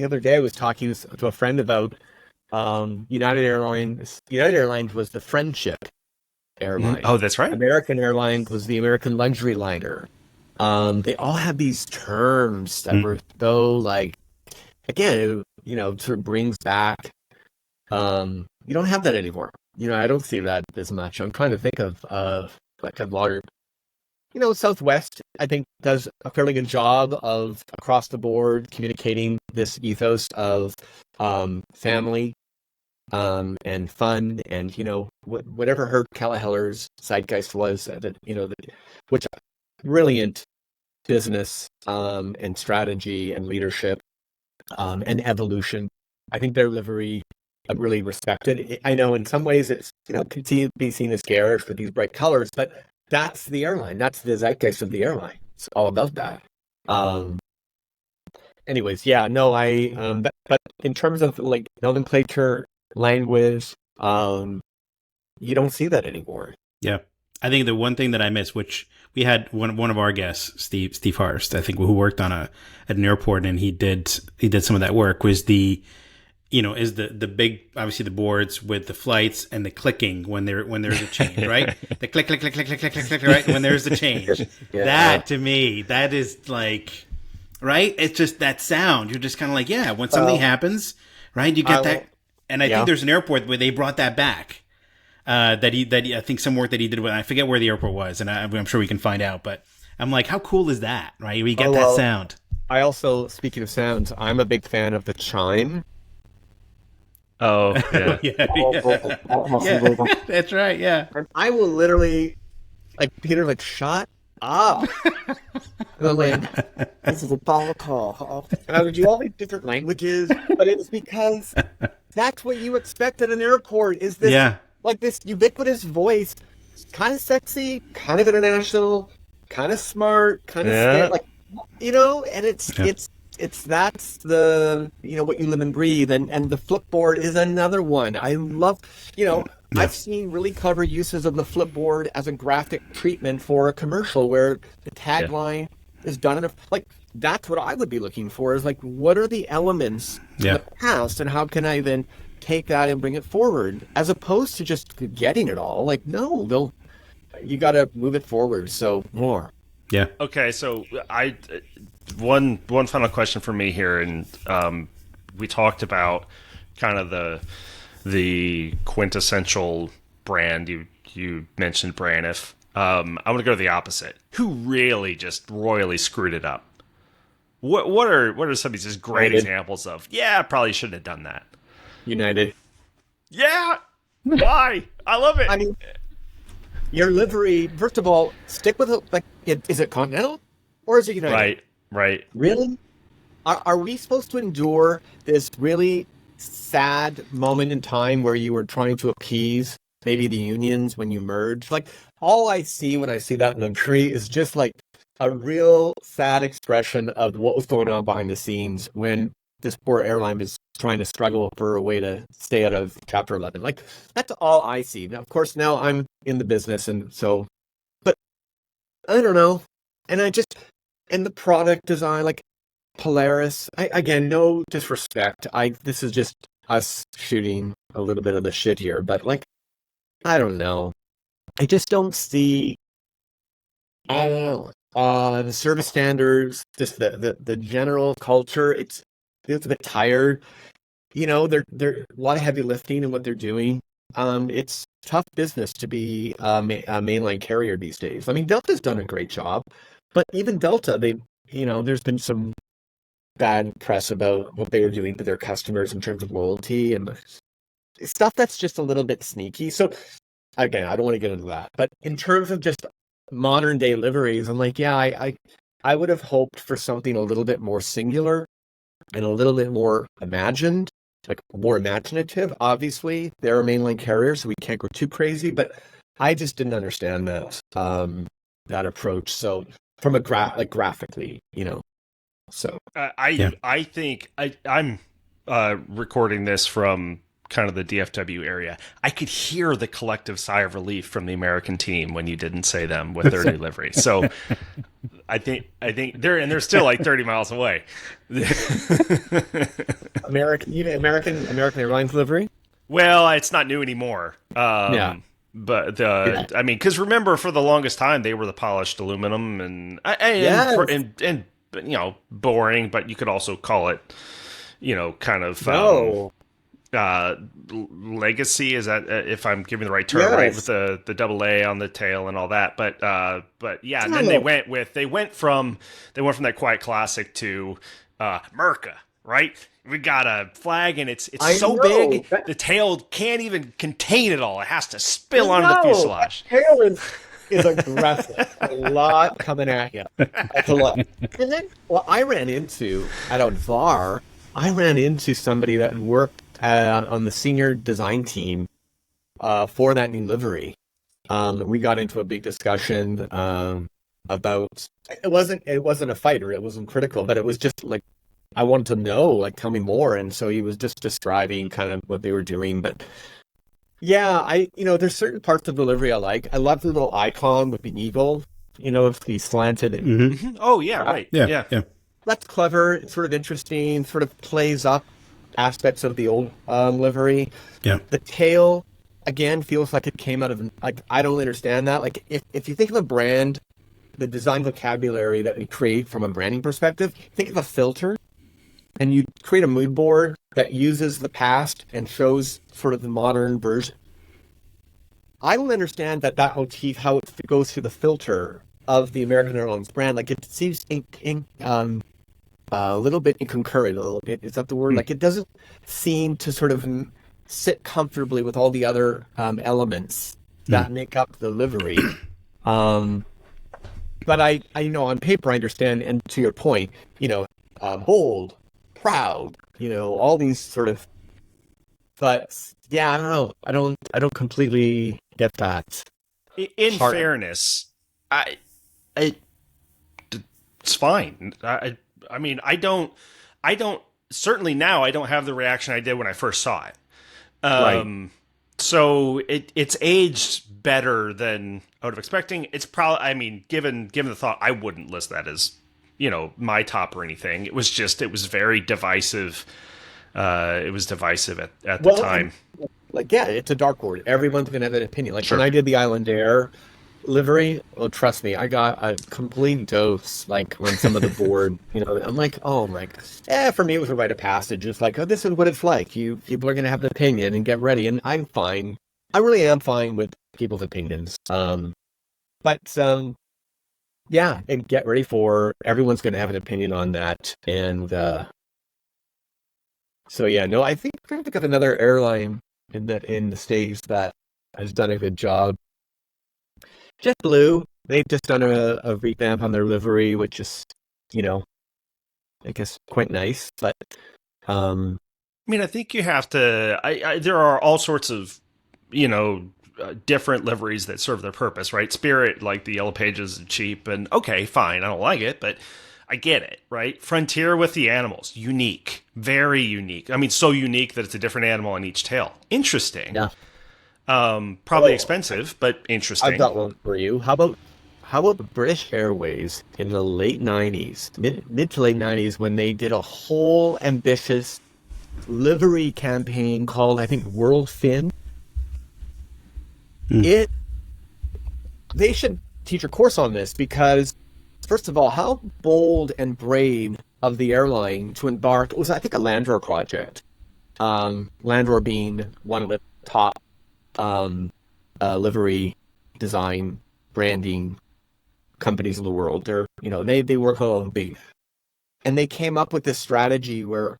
other day I was talking to a friend about United Airlines. United Airlines was the friendship airline. Oh, that's right. American Airlines was the American luxury liner. They all have these terms that were so like, again, sort of brings back. You don't have that anymore. I don't see that as much. I'm trying to think of like a larger. Southwest, I think, does a fairly good job of across the board communicating this ethos of family and fun, and whatever Herb Kelleheller's zeitgeist was, which brilliant business and strategy and leadership and evolution. I think they're very really respected. I know in some ways it's can be seen as garish with these bright colors, but that's the airline. That's the zeitgeist of the airline. It's all about that. Anyways, yeah, no, but in terms of like nomenclature, language, you don't see that anymore. Yeah. I think the one thing that I miss, which we had one of our guests, Steve Harst, I think, who worked at an airport, and he did some of that work, was the big, obviously the boards with the flights and the clicking when there's a change, right? The click, click, click, click, click, click, click, click, right? When there's a change. That, to me, that is like, right? It's just that sound. You're just kind of like, yeah, when something happens, right? You get that. And I think there's an airport where they brought that back. That I think some work that he did with, I forget where the airport was, and I'm sure we can find out, but I'm like, how cool is that, right? We get that sound. I also, speaking of sounds, I'm a big fan of the chime. Oh, yeah. Yeah, that's right, yeah. And I will literally, like, Peter, like, shut up. And I'm like, this is a phone call. And I would do all these different languages, but it's because that's what you expect at an airport, is this, like, this ubiquitous voice, kind of sexy, kind of international, kind of smart, kind of, like, and it's that's the what you live and breathe, and the flipboard is another one. I love I've seen really clever uses of the flipboard as a graphic treatment for a commercial where the tagline is done in that's what I would be looking for, is like, what are the elements of the past and how can I then take that and bring it forward, as opposed to just getting it all. Like, no, you got to move it forward. So more. Yeah. Okay, so one final question for me here, and we talked about kind of the quintessential brand, you mentioned Braniff. I want to go to the opposite. Who really just royally screwed it up? What are some of these just great United. examples of? Yeah, I probably shouldn't have done that. United. Yeah, why? I love it. I mean, your livery. First of all, stick with it. Like, is it Continental or is it United? Right. Really? Are we supposed to endure this really sad moment in time where you were trying to appease maybe the unions when you merged? Like, all I see when I see that livery is just like a real sad expression of what was going on behind the scenes when this poor airline is trying to struggle for a way to stay out of Chapter 11. Like, that's all I see. Now, of course, now I'm in the business, and so, but I don't know. And and the product design, like Polaris, again, no disrespect. This is just us shooting a little bit of the shit here, but like, I don't know. I just don't see, I don't know, the service standards, just the general culture. It feels a bit tired. They're a lot of heavy lifting in what they're doing. It's tough business to be a mainline carrier these days. I mean, Delta's done a great job, but even Delta, there's been some bad press about what they were doing to their customers in terms of loyalty and stuff that's just a little bit sneaky. So again, I don't want to get into that, but in terms of just modern day liveries, I'm like, yeah, I would have hoped for something a little bit more singular and a little bit more imagined, like more imaginative. Obviously, they're a mainline carrier, so we can't go too crazy, but I just didn't understand that approach. So from a graphically, so I think I'm recording this from kind of the DFW area. I could hear the collective sigh of relief from the American team when you didn't say them with their new livery. So I think they're still like 30 miles away. American Airlines livery. Well, it's not new anymore. Yeah. But I mean, because remember, for the longest time they were the polished aluminum and boring, but you could also call it, kind of legacy. Is that if I'm giving the right term, yes. right, with the double A on the tail and all that? But yeah, and then they went from that quiet classic to Merca, right? We got a flag and it's so big the tail can't even contain it all. It has to spill onto the fuselage. That tail is aggressive. A lot coming at you. That's a lot. And then, I ran into somebody that worked on the senior design team for that new livery. We got into a big discussion about it wasn't a fighter, it wasn't critical, but it was just like I wanted to know, like, tell me more. And so he was just describing kind of what they were doing. But yeah, there's certain parts of the livery I like. I love the little icon with the eagle, if the slanted. Mm-hmm. Oh yeah, right. Yeah. That's clever. It's sort of interesting. Sort of plays up aspects of the old livery. Yeah. The tail again feels like it came out of I don't understand that. Like if you think of a brand, the design vocabulary that we create from a branding perspective, think of a filter, and you create a mood board that uses the past and shows sort of the modern version. I don't understand that motif, how it goes through the filter of the American Airlines brand. Like, it seems a little bit inconcurrent, a little bit. Is that the word? Like, it doesn't seem to sort of sit comfortably with all the other elements that make up the livery. But I on paper, I understand, and to your point, bold, proud, all these sort of. But yeah, I don't know. I don't completely get that. In fairness, it's fine. I mean, I don't. Certainly now, I don't have the reaction I did when I first saw it. Right. So it's aged better than I would have expecting. It's probably, I mean, given the thought, I wouldn't list that as, my top or anything. It was very divisive. It was divisive at the time. It's a dark word. Everyone's going to have an opinion. Like, sure. When I did the Island Air livery, well, trust me, I got a complete dose. Like, when some of the board, I'm like, oh my God. For me, it was a rite of passage. It's like, oh, this is what it's like. People are going to have an opinion and get ready. And I'm fine I really am fine with people's opinions. But yeah, and get ready for everyone's going to have an opinion on that. And so yeah, no, I think we've got another airline in the States that has done a good job. JetBlue, they've just done a revamp on their livery, which is, you know, I guess quite nice. But I mean, I think you have to. There are all sorts of, different liveries that serve their purpose, right? Spirit, like the Yellow Pages, is cheap, and okay, fine, I don't like it, but I get it, right? Frontier with the animals, unique, very unique. I mean, so unique that it's a different animal on each tail. Interesting. yeah, Probably expensive, but interesting. I've got one for you. How about the British Airways in the late '90s, mid to late '90s, when they did a whole ambitious livery campaign called, I think, World Fin? They should teach a course on this because, first of all, how bold and brave of the airline to embark. It was, I think, a Land Rover project. Land Rover being one of the top livery design branding companies in the world. They work on big, and they came up with this strategy where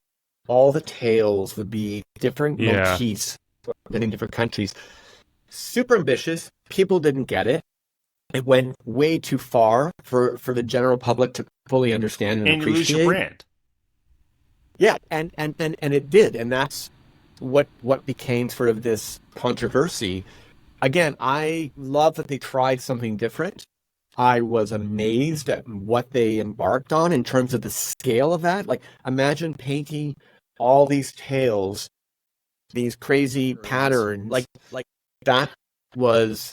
all the tails would be different motifs in different countries. Super ambitious. People didn't get it. It went way too far for the general public to fully understand and appreciate. And you lose your brand. Yeah, and it did, and that's what became sort of this controversy. Again, I love that they tried something different. I was amazed at what they embarked on in terms of the scale of that. Like, imagine painting all these tails, these crazy pattern, like that was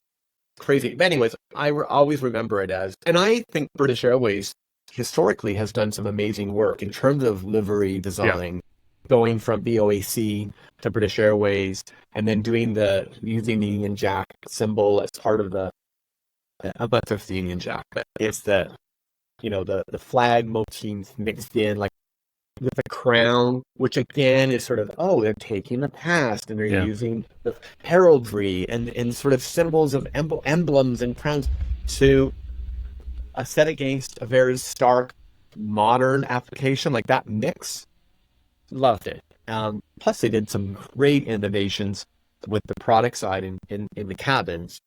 crazy. But anyways, I always remember it as, and I think British Airways historically has done some amazing work in terms of livery design, going from BOAC to British Airways, and then using the Union Jack symbol as part of the, about the Union Jack, but it's the flag motifs mixed in, like with the crown, which again is sort of, they're taking the past and they're using the heraldry and sort of symbols of emblems and crowns to set against a very stark modern application. Like, that mix, loved it. Plus they did some great innovations with the product side in the cabins.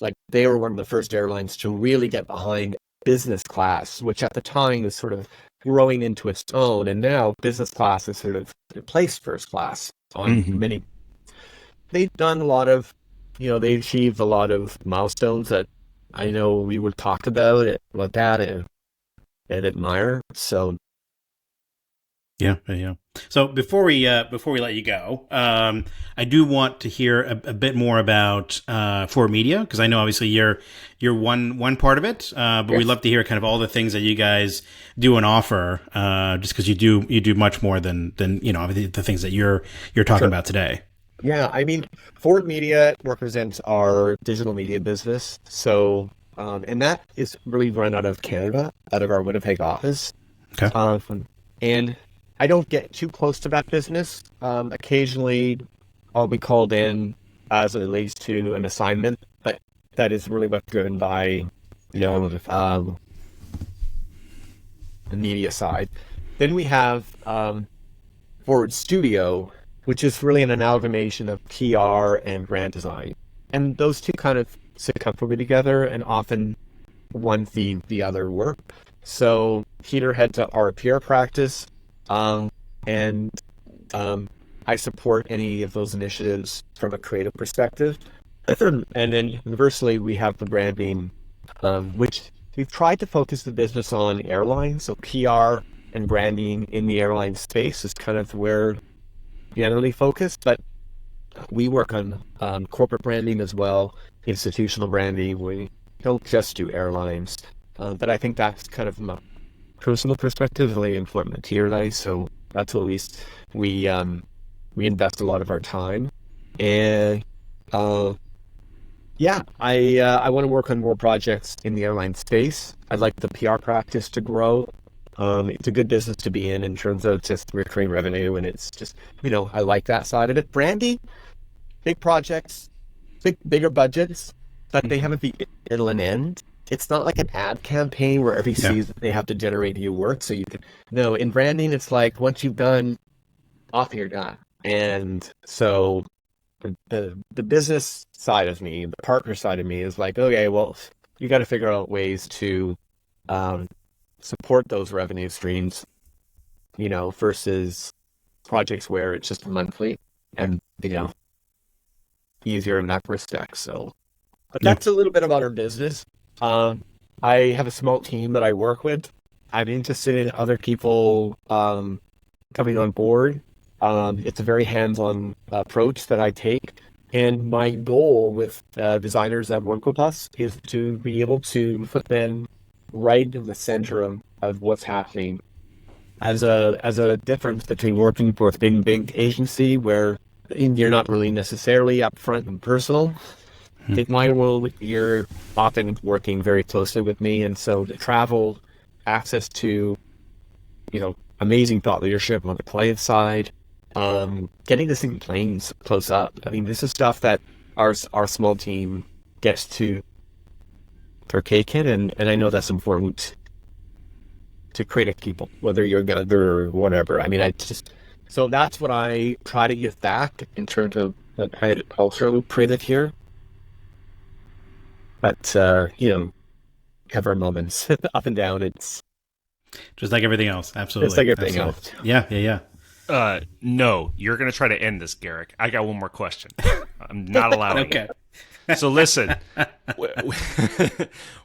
Like, they were one of the first airlines to really get behind business class, which at the time was sort of growing into its own, and now business class is sort of replaced first class on many. They've done a lot of, they achieved a lot of milestones that I know we would talk about it like that and admire. So yeah. So before we let you go, I do want to hear a bit more about Forward Media, because I know obviously you're one part of it, but we'd love to hear kind of all the things that you guys do and offer, just because you do much more than the things that you're talking about today. Yeah, I mean, Forward Media represents our digital media business. So, and that is really run out of Canada, out of our Winnipeg office. Okay. And I don't get too close to that business. Occasionally, I'll be called in as it relates to an assignment, but that is really what's driven by, the media side. Then we have Forward Studio, which is really an amalgamation of PR and brand design. And those two kind of sit comfortably together, and often one feeds the other work. So Peter heads up our PR practice, and I support any of those initiatives from a creative perspective. And then conversely, we have the branding, which we've tried to focus the business on airlines. So PR and branding in the airline space is kind of where generally focused, but we work on corporate branding as well, institutional branding. We don't just do airlines, but I think that's kind of from a personal perspective really important here, guys. So that's at least we invest a lot of our time, and I want to work on more projects in the airline space. I'd like the PR practice to grow. It's a good business to be in terms of just recurring revenue, and it's just, I like that side of it. Branding, big projects, bigger budgets, but they have a middle and end. It's not like an ad campaign where every season they have to generate new work. So you can, no, in branding, it's like once you've done, off you're done. And so the business side of me, the partner side of me is like, okay, well, you got to figure out ways to support those revenue streams, versus projects where it's just monthly and, easier in that respect. So, but that's a little bit about our business. I have a small team that I work with. I'm interested in other people coming on board. It's a very hands-on approach that I take. And my goal with designers that work with us is to be able to put them right in the center of what's happening. As a difference between working for a big agency where you're not really necessarily upfront and personal. In my role, you're often working very closely with me, and so the travel, access to, amazing thought leadership on the client side, getting to see planes close up. I mean, this is stuff that our small team gets to partake in, and I know that's important to creative people, whether you're good or whatever. I mean, so that's what I try to give back in terms of the kind of culture we created here. But, have our moments up and down. It's just like everything else. Absolutely. Just like everything else. Yeah. No, you're going to try to end this, Gueric. I got one more question. I'm not allowing Okay. it. So listen,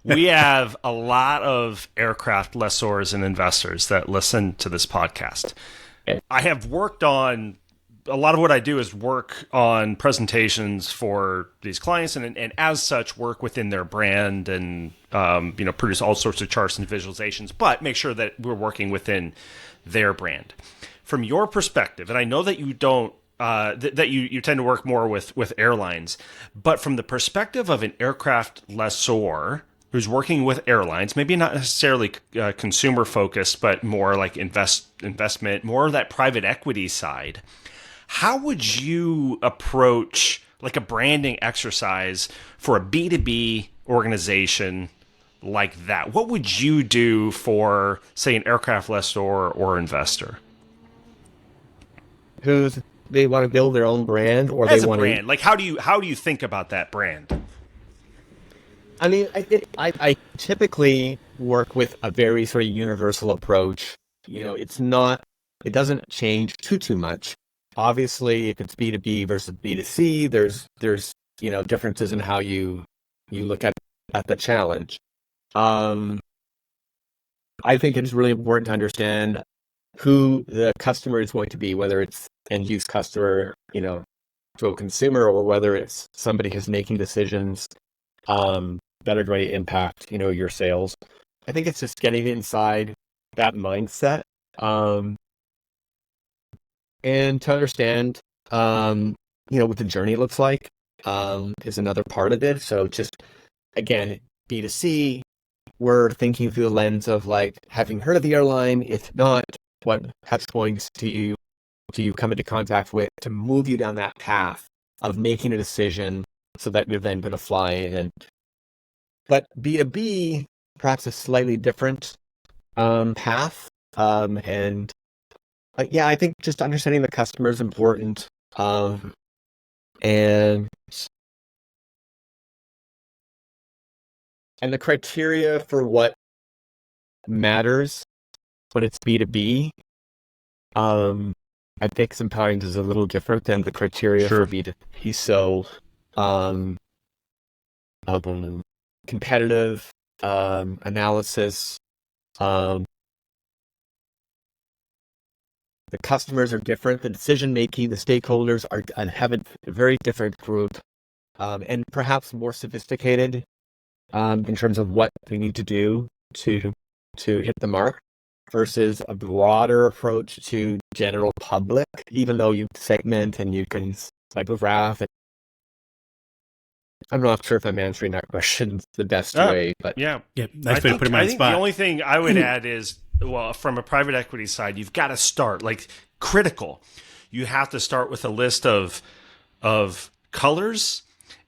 we have a lot of aircraft lessors and investors that listen to this podcast. Okay. I have worked on a lot of what I do is work on presentations for these clients and as such work within their brand and, produce all sorts of charts and visualizations, but make sure that we're working within their brand. From your perspective, and I know that you don't, that you tend to work more with airlines, but from the perspective of an aircraft lessor who's working with airlines, maybe not necessarily consumer focused, but more like investment, more of that private equity side, how would you approach like a branding exercise for a B2B organization like that? What would you do for, say, an aircraft lessor or investor? They want to build their own brand, or As they a want brand, like how do you think about that brand? I mean, I typically work with a very sort of universal approach. It doesn't change too much. Obviously, if it's B2B versus B2C, there's differences in how you look at the challenge. I think it is really important to understand who the customer is going to be, whether it's end use customer, to a consumer, or whether it's somebody who's making decisions that are going to impact, your sales. I think it's just getting inside that mindset. And to understand, what the journey looks like, is another part of it. So just, again, B2C, we're thinking through the lens of like, having heard of the airline? If not, what touch points do you come into contact with to move you down that path of making a decision so that you're then going to fly in? But B2B, perhaps a slightly different path. And I think just understanding the customer is important. And the criteria for what matters when it's B2B, I think sometimes is a little different than the criteria for B2C. So, competitive analysis. The customers are different. The decision making, the stakeholders have a very different group, and perhaps more sophisticated in terms of what they need to do to hit the mark, versus a broader approach to general public. Even though you segment and you can psychograph, I'm not sure if I'm answering that question the best way, but nice way to put it on the spot. The only thing I would add is, well, from a private equity side, you've got to start critical. You have to start with a list of colors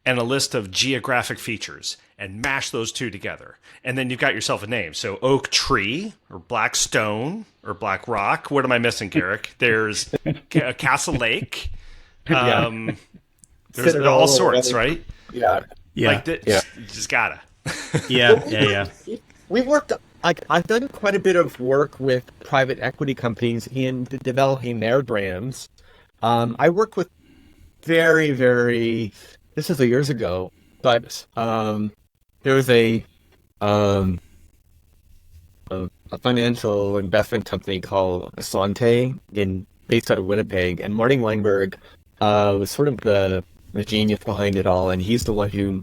and a list of geographic features and mash those two together. And then you've got yourself a name. So oak tree or black stone or black rock. What am I missing, Gueric? There's Castle Lake. There's all sorts, right? Yeah. Like you just gotta. Yeah. We've worked, like, I've done quite a bit of work with private equity companies in developing their brands. I worked with very, very, this is years ago, but there was a financial investment company called Asante based out of Winnipeg, and Martin Weinberg was sort of the genius behind it all, and he's the one who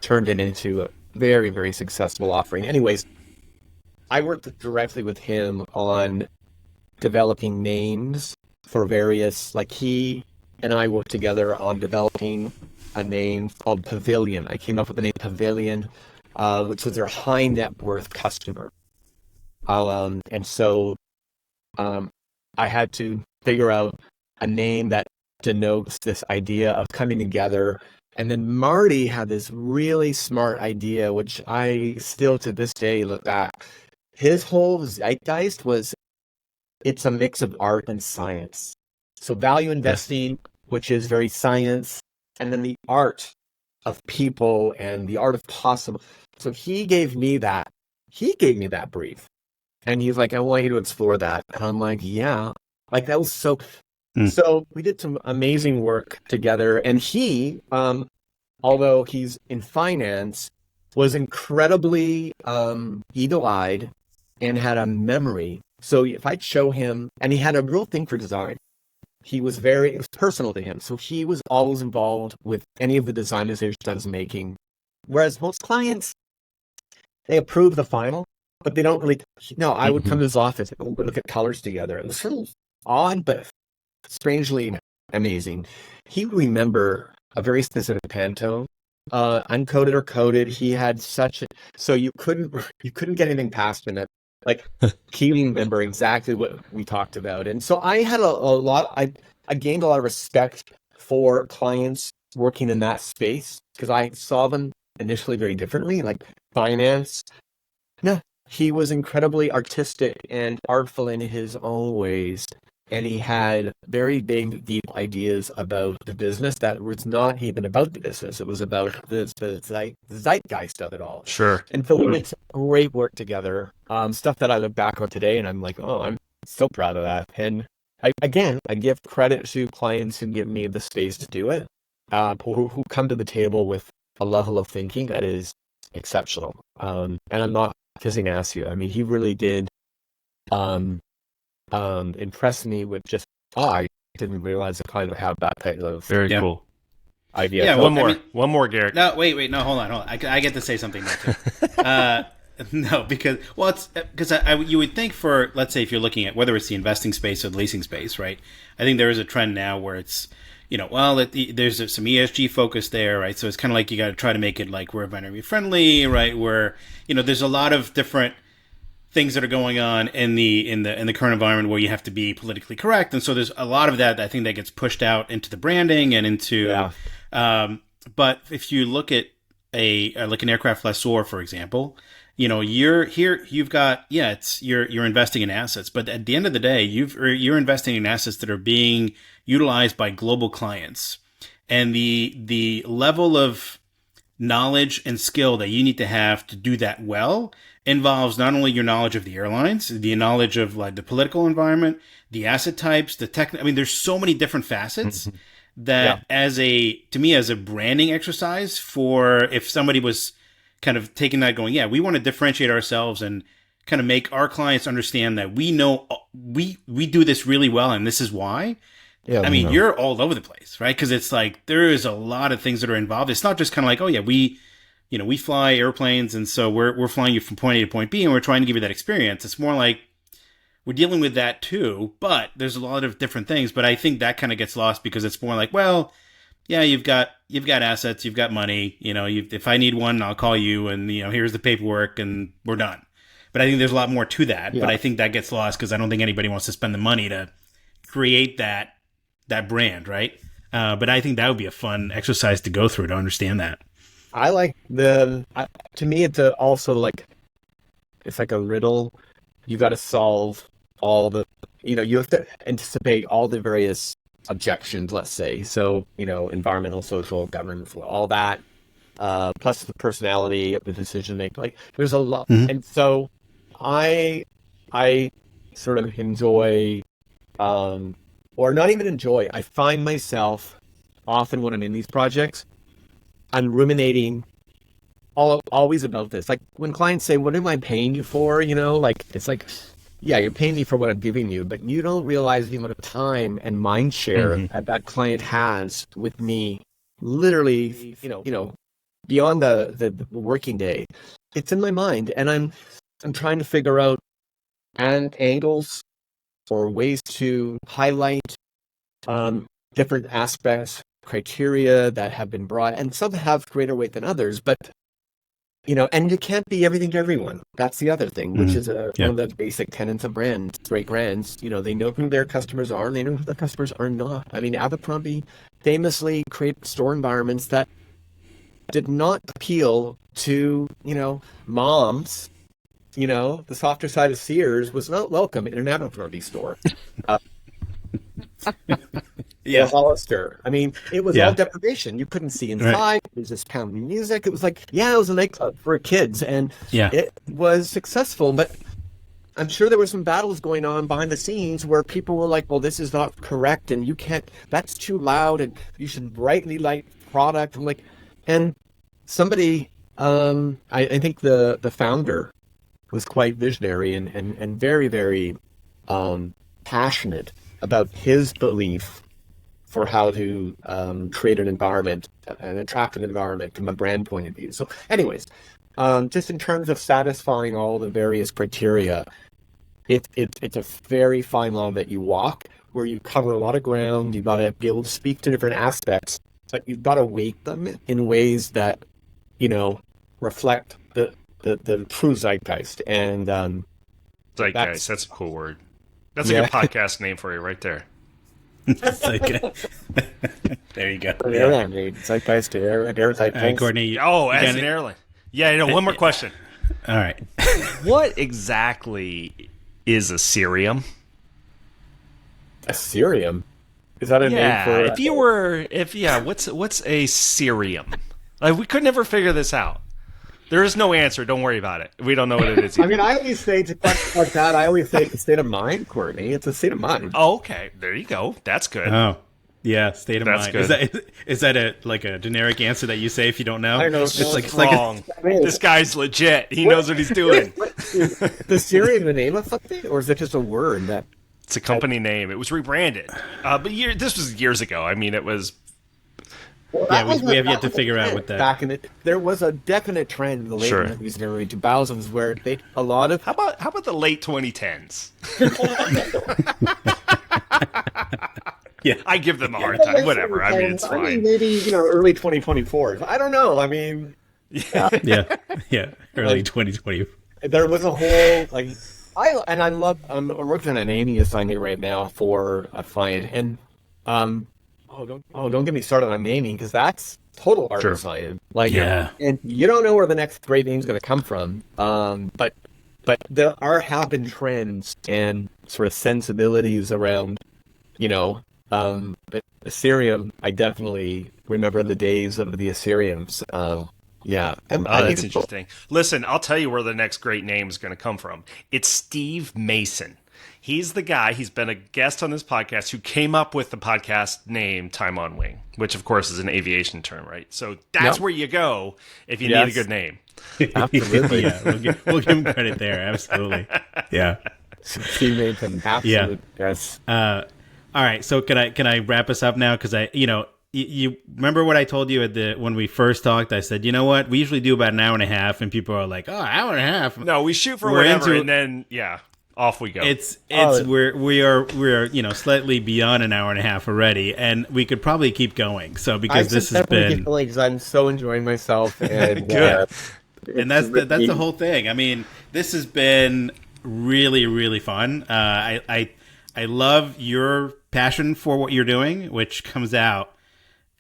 turned it into a very, very successful offering. Anyways, I worked directly with him on developing names for various, like he and I worked together on developing a name called Pavilion. I came up with the name Pavilion, which was their high net worth customer. And so I had to figure out a name that denotes this idea of coming together. And then Marty had this really smart idea, which I still to this day look back. His whole zeitgeist was, it's a mix of art and science. So value investing, which is very science, and then the art of people and the art of possible. So he gave me that brief. And he's like, I want you to explore that. And I'm like, yeah, like that was so. So we did some amazing work together. And he, although he's in finance, was incredibly eagle-eyed and had a memory. So if I'd show him, and he had a real thing for design. It was personal to him. So he was always involved with any of the design decisions I was making. Whereas most clients, they approve the final, but they don't really, I would come to his office and look at colors together. It was sort of odd, but strangely amazing. He would remember a very specific Pantone, uncoded or coded. He had so you couldn't get anything past him. Like he remember exactly what we talked about. And so I had I gained a lot of respect for clients working in that space because I saw them initially very differently, like finance. No, he was incredibly artistic and artful in his own ways. And he had very big, deep ideas about the business that was not even about the business. It was about the zeitgeist of it all. Sure. And so we did some great work together, stuff that I look back on today, and I'm like, oh, I'm so proud of that. And I give credit to clients who give me the space to do it, who come to the table with a level of thinking that is exceptional. And I'm not kissing ass you. I mean, he really did impress me with just, I didn't realize I kind of have that kind of very cool idea. Yeah, so, one more, Gueric. No, wait, no, hold on. I get to say something there too. No, because you would think for, let's say, if you're looking at whether it's the investing space or the leasing space, right? I think there is a trend now where it's, there's some ESG focus there, right? So it's kind of like you got to try to make it like we're environmentally friendly, right? Where there's a lot of different things that are going on in the current environment where you have to be politically correct, and so there's a lot of that I think that gets pushed out into the branding and into. But if you look at like an aircraft lessor, for example, you're here. You've got you're investing in assets, but at the end of the day, you're investing in assets that are being utilized by global clients, and the level of knowledge and skill that you need to have to do that well involves not only your knowledge of the airlines, the knowledge of like the political environment, the asset types, the tech. I mean, there's so many different facets that as a branding exercise for if somebody was kind of taking that going, we want to differentiate ourselves and kind of make our clients understand that we know we do this really well and this is why. Yeah, I mean, you're all over the place, right? Because it's like there is a lot of things that are involved. It's not just kind of like, we fly airplanes, and so we're flying you from point A to point B, and we're trying to give you that experience. It's more like we're dealing with that too, but there's a lot of different things. But I think that kind of gets lost because it's more like, well, you've got assets, you've got money. If I need one, I'll call you, and here's the paperwork, and we're done. But I think there's a lot more to that. Yeah. But I think that gets lost because I don't think anybody wants to spend the money to create that brand, right? But I think that would be a fun exercise to go through to understand that. I like to me, it's also like, it's like a riddle. You got to solve all the, you have to anticipate all the various objections, let's say. So, environmental, social, governance, all that, plus the personality of the decision maker. Like, there's a lot. Mm-hmm. And so I sort of enjoy, or not even enjoy, I find myself often when I'm in these projects, I'm ruminating always about this. Like when clients say, what am I paying you for? It's like, yeah, you're paying me for what I'm giving you, but you don't realize the amount of time and mind share that client has with me, literally, beyond the working day. It's in my mind, and I'm trying to figure out angles or ways to highlight different aspects, criteria that have been brought, and some have greater weight than others, but and you can't be everything to everyone. That's the other thing, which is one of the basic tenets of brands, great brands. They know who their customers are, and they know who their customers are not. I mean, Abercrombie famously created store environments that did not appeal to, moms. The softer side of Sears was not welcome in an Abercrombie store. Yeah, Hollister. I mean, it was all deprivation. You couldn't see inside. Right. It was just pounding music. It was like, it was a nightclub for kids, and it was successful. But I'm sure there were some battles going on behind the scenes where people were like, well, this is not correct, and you can't, that's too loud, and you should brightly light product. I'm like, and somebody, I think the founder was quite visionary and very, very passionate about his belief for how to create an environment, an attractive environment from a brand point of view. So anyways, just in terms of satisfying all the various criteria, it's a very fine line that you walk, where you cover a lot of ground. You've got to be able to speak to different aspects, but you've got to weight them in ways that, reflect the true zeitgeist. And zeitgeist, that's a cool word. That's a good podcast name for you right there. There you go. Airline, zeitgeist to air zeitgeist. Courtney. As an airline. Yeah, one more question. All right. What exactly is a cerium? A cerium? Is that a name for? What's a cerium? Like, we could never figure this out. There is no answer. Don't worry about it. We don't know what it is. I mean, I always say to questions like that, it's a state of mind, Courtney. It's a state of mind. Oh, okay. There you go. That's good. Oh, yeah, state of mind. Good. Is that a generic answer that you say if you don't know? I don't know. It's wrong. This guy's legit. He knows what he's doing. Is the cerium the name of something, or is it just a word that? It's a company name. It was rebranded, but this was years ago. I mean, it was. Well, we have yet to figure out what that. Back in it, there was a definite trend in the late 90s and early 2000s where a lot of. How about the late 2010s? Yeah, I give them a hard time. Whatever. I mean, it's fine. I mean, maybe early 2024. I don't know. I mean, yeah, early 2020. There was a whole I'm working on an Amy assignment right now for a client, and don't get me started on naming, because that's total art and science. And you don't know where the next great name's going to come from. But there have been trends and sort of sensibilities around, but Ethereum. I definitely remember the days of the Ethereums. That's interesting. Listen, I'll tell you where the next great name is going to come from. It's Steve Mason. He's the guy, he's been a guest on this podcast, who came up with the podcast name Time on Wing, which of course is an aviation term, right? So that's where you go if you need a good name. Absolutely. We'll give him credit there. Absolutely. Yeah. Steve Mason. Absolutely. Yeah. Yes. All right. So can I wrap us up now? Because you remember what I told you when we first talked? I said, you know what? We usually do about an hour and a half, and people are like, "Oh, hour and a half." No, we shoot for whatever, and then off we go. We're slightly beyond an hour and a half already, and we could probably keep going. So because this has been, because I'm so enjoying myself, and good, and that's the whole thing. I mean, this has been really, really fun. I love your passion for what you're doing, which comes out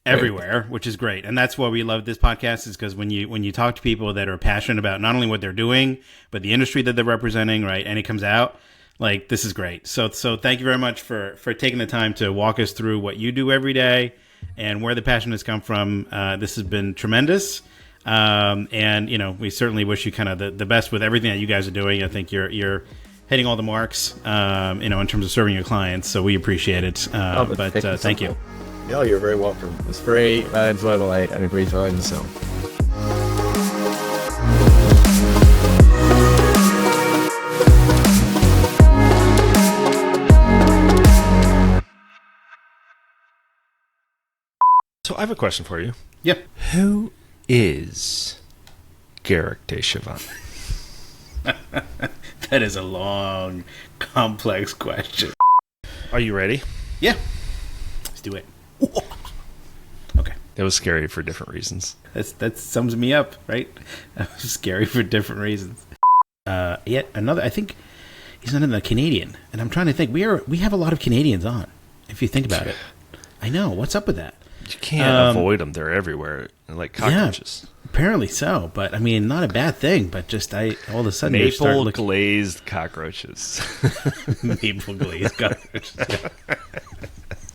everywhere, which is great. And that's why we love this podcast, is because when you talk to people that are passionate about not only what they're doing, but the industry that they're representing, right? And it comes out, like, this is great. So thank you very much for taking the time to walk us through what you do every day and where the passion has come from. This has been tremendous. And, we certainly wish you kind of the best with everything that you guys are doing. I think you're hitting all the marks, in terms of serving your clients. So we appreciate it. Thank you. No, you're very welcome. It's very enjoyable. I had a great time. So. So I have a question for you. Yep. Who is Gueric de Chavannes? That is a long, complex question. Are you ready? Yeah. Let's do it. Okay. It was scary for different reasons. That sums me up, right? That was scary for different reasons. Yet another, I think he's not in the Canadian. And I'm trying to think, we have a lot of Canadians on, if you think about it. I know. What's up with that? You can't avoid them. They're everywhere. They're like cockroaches. Yeah, apparently so. But, I mean, not a bad thing. But just, all of a sudden... Maple glazed cockroaches. Maple glazed cockroaches.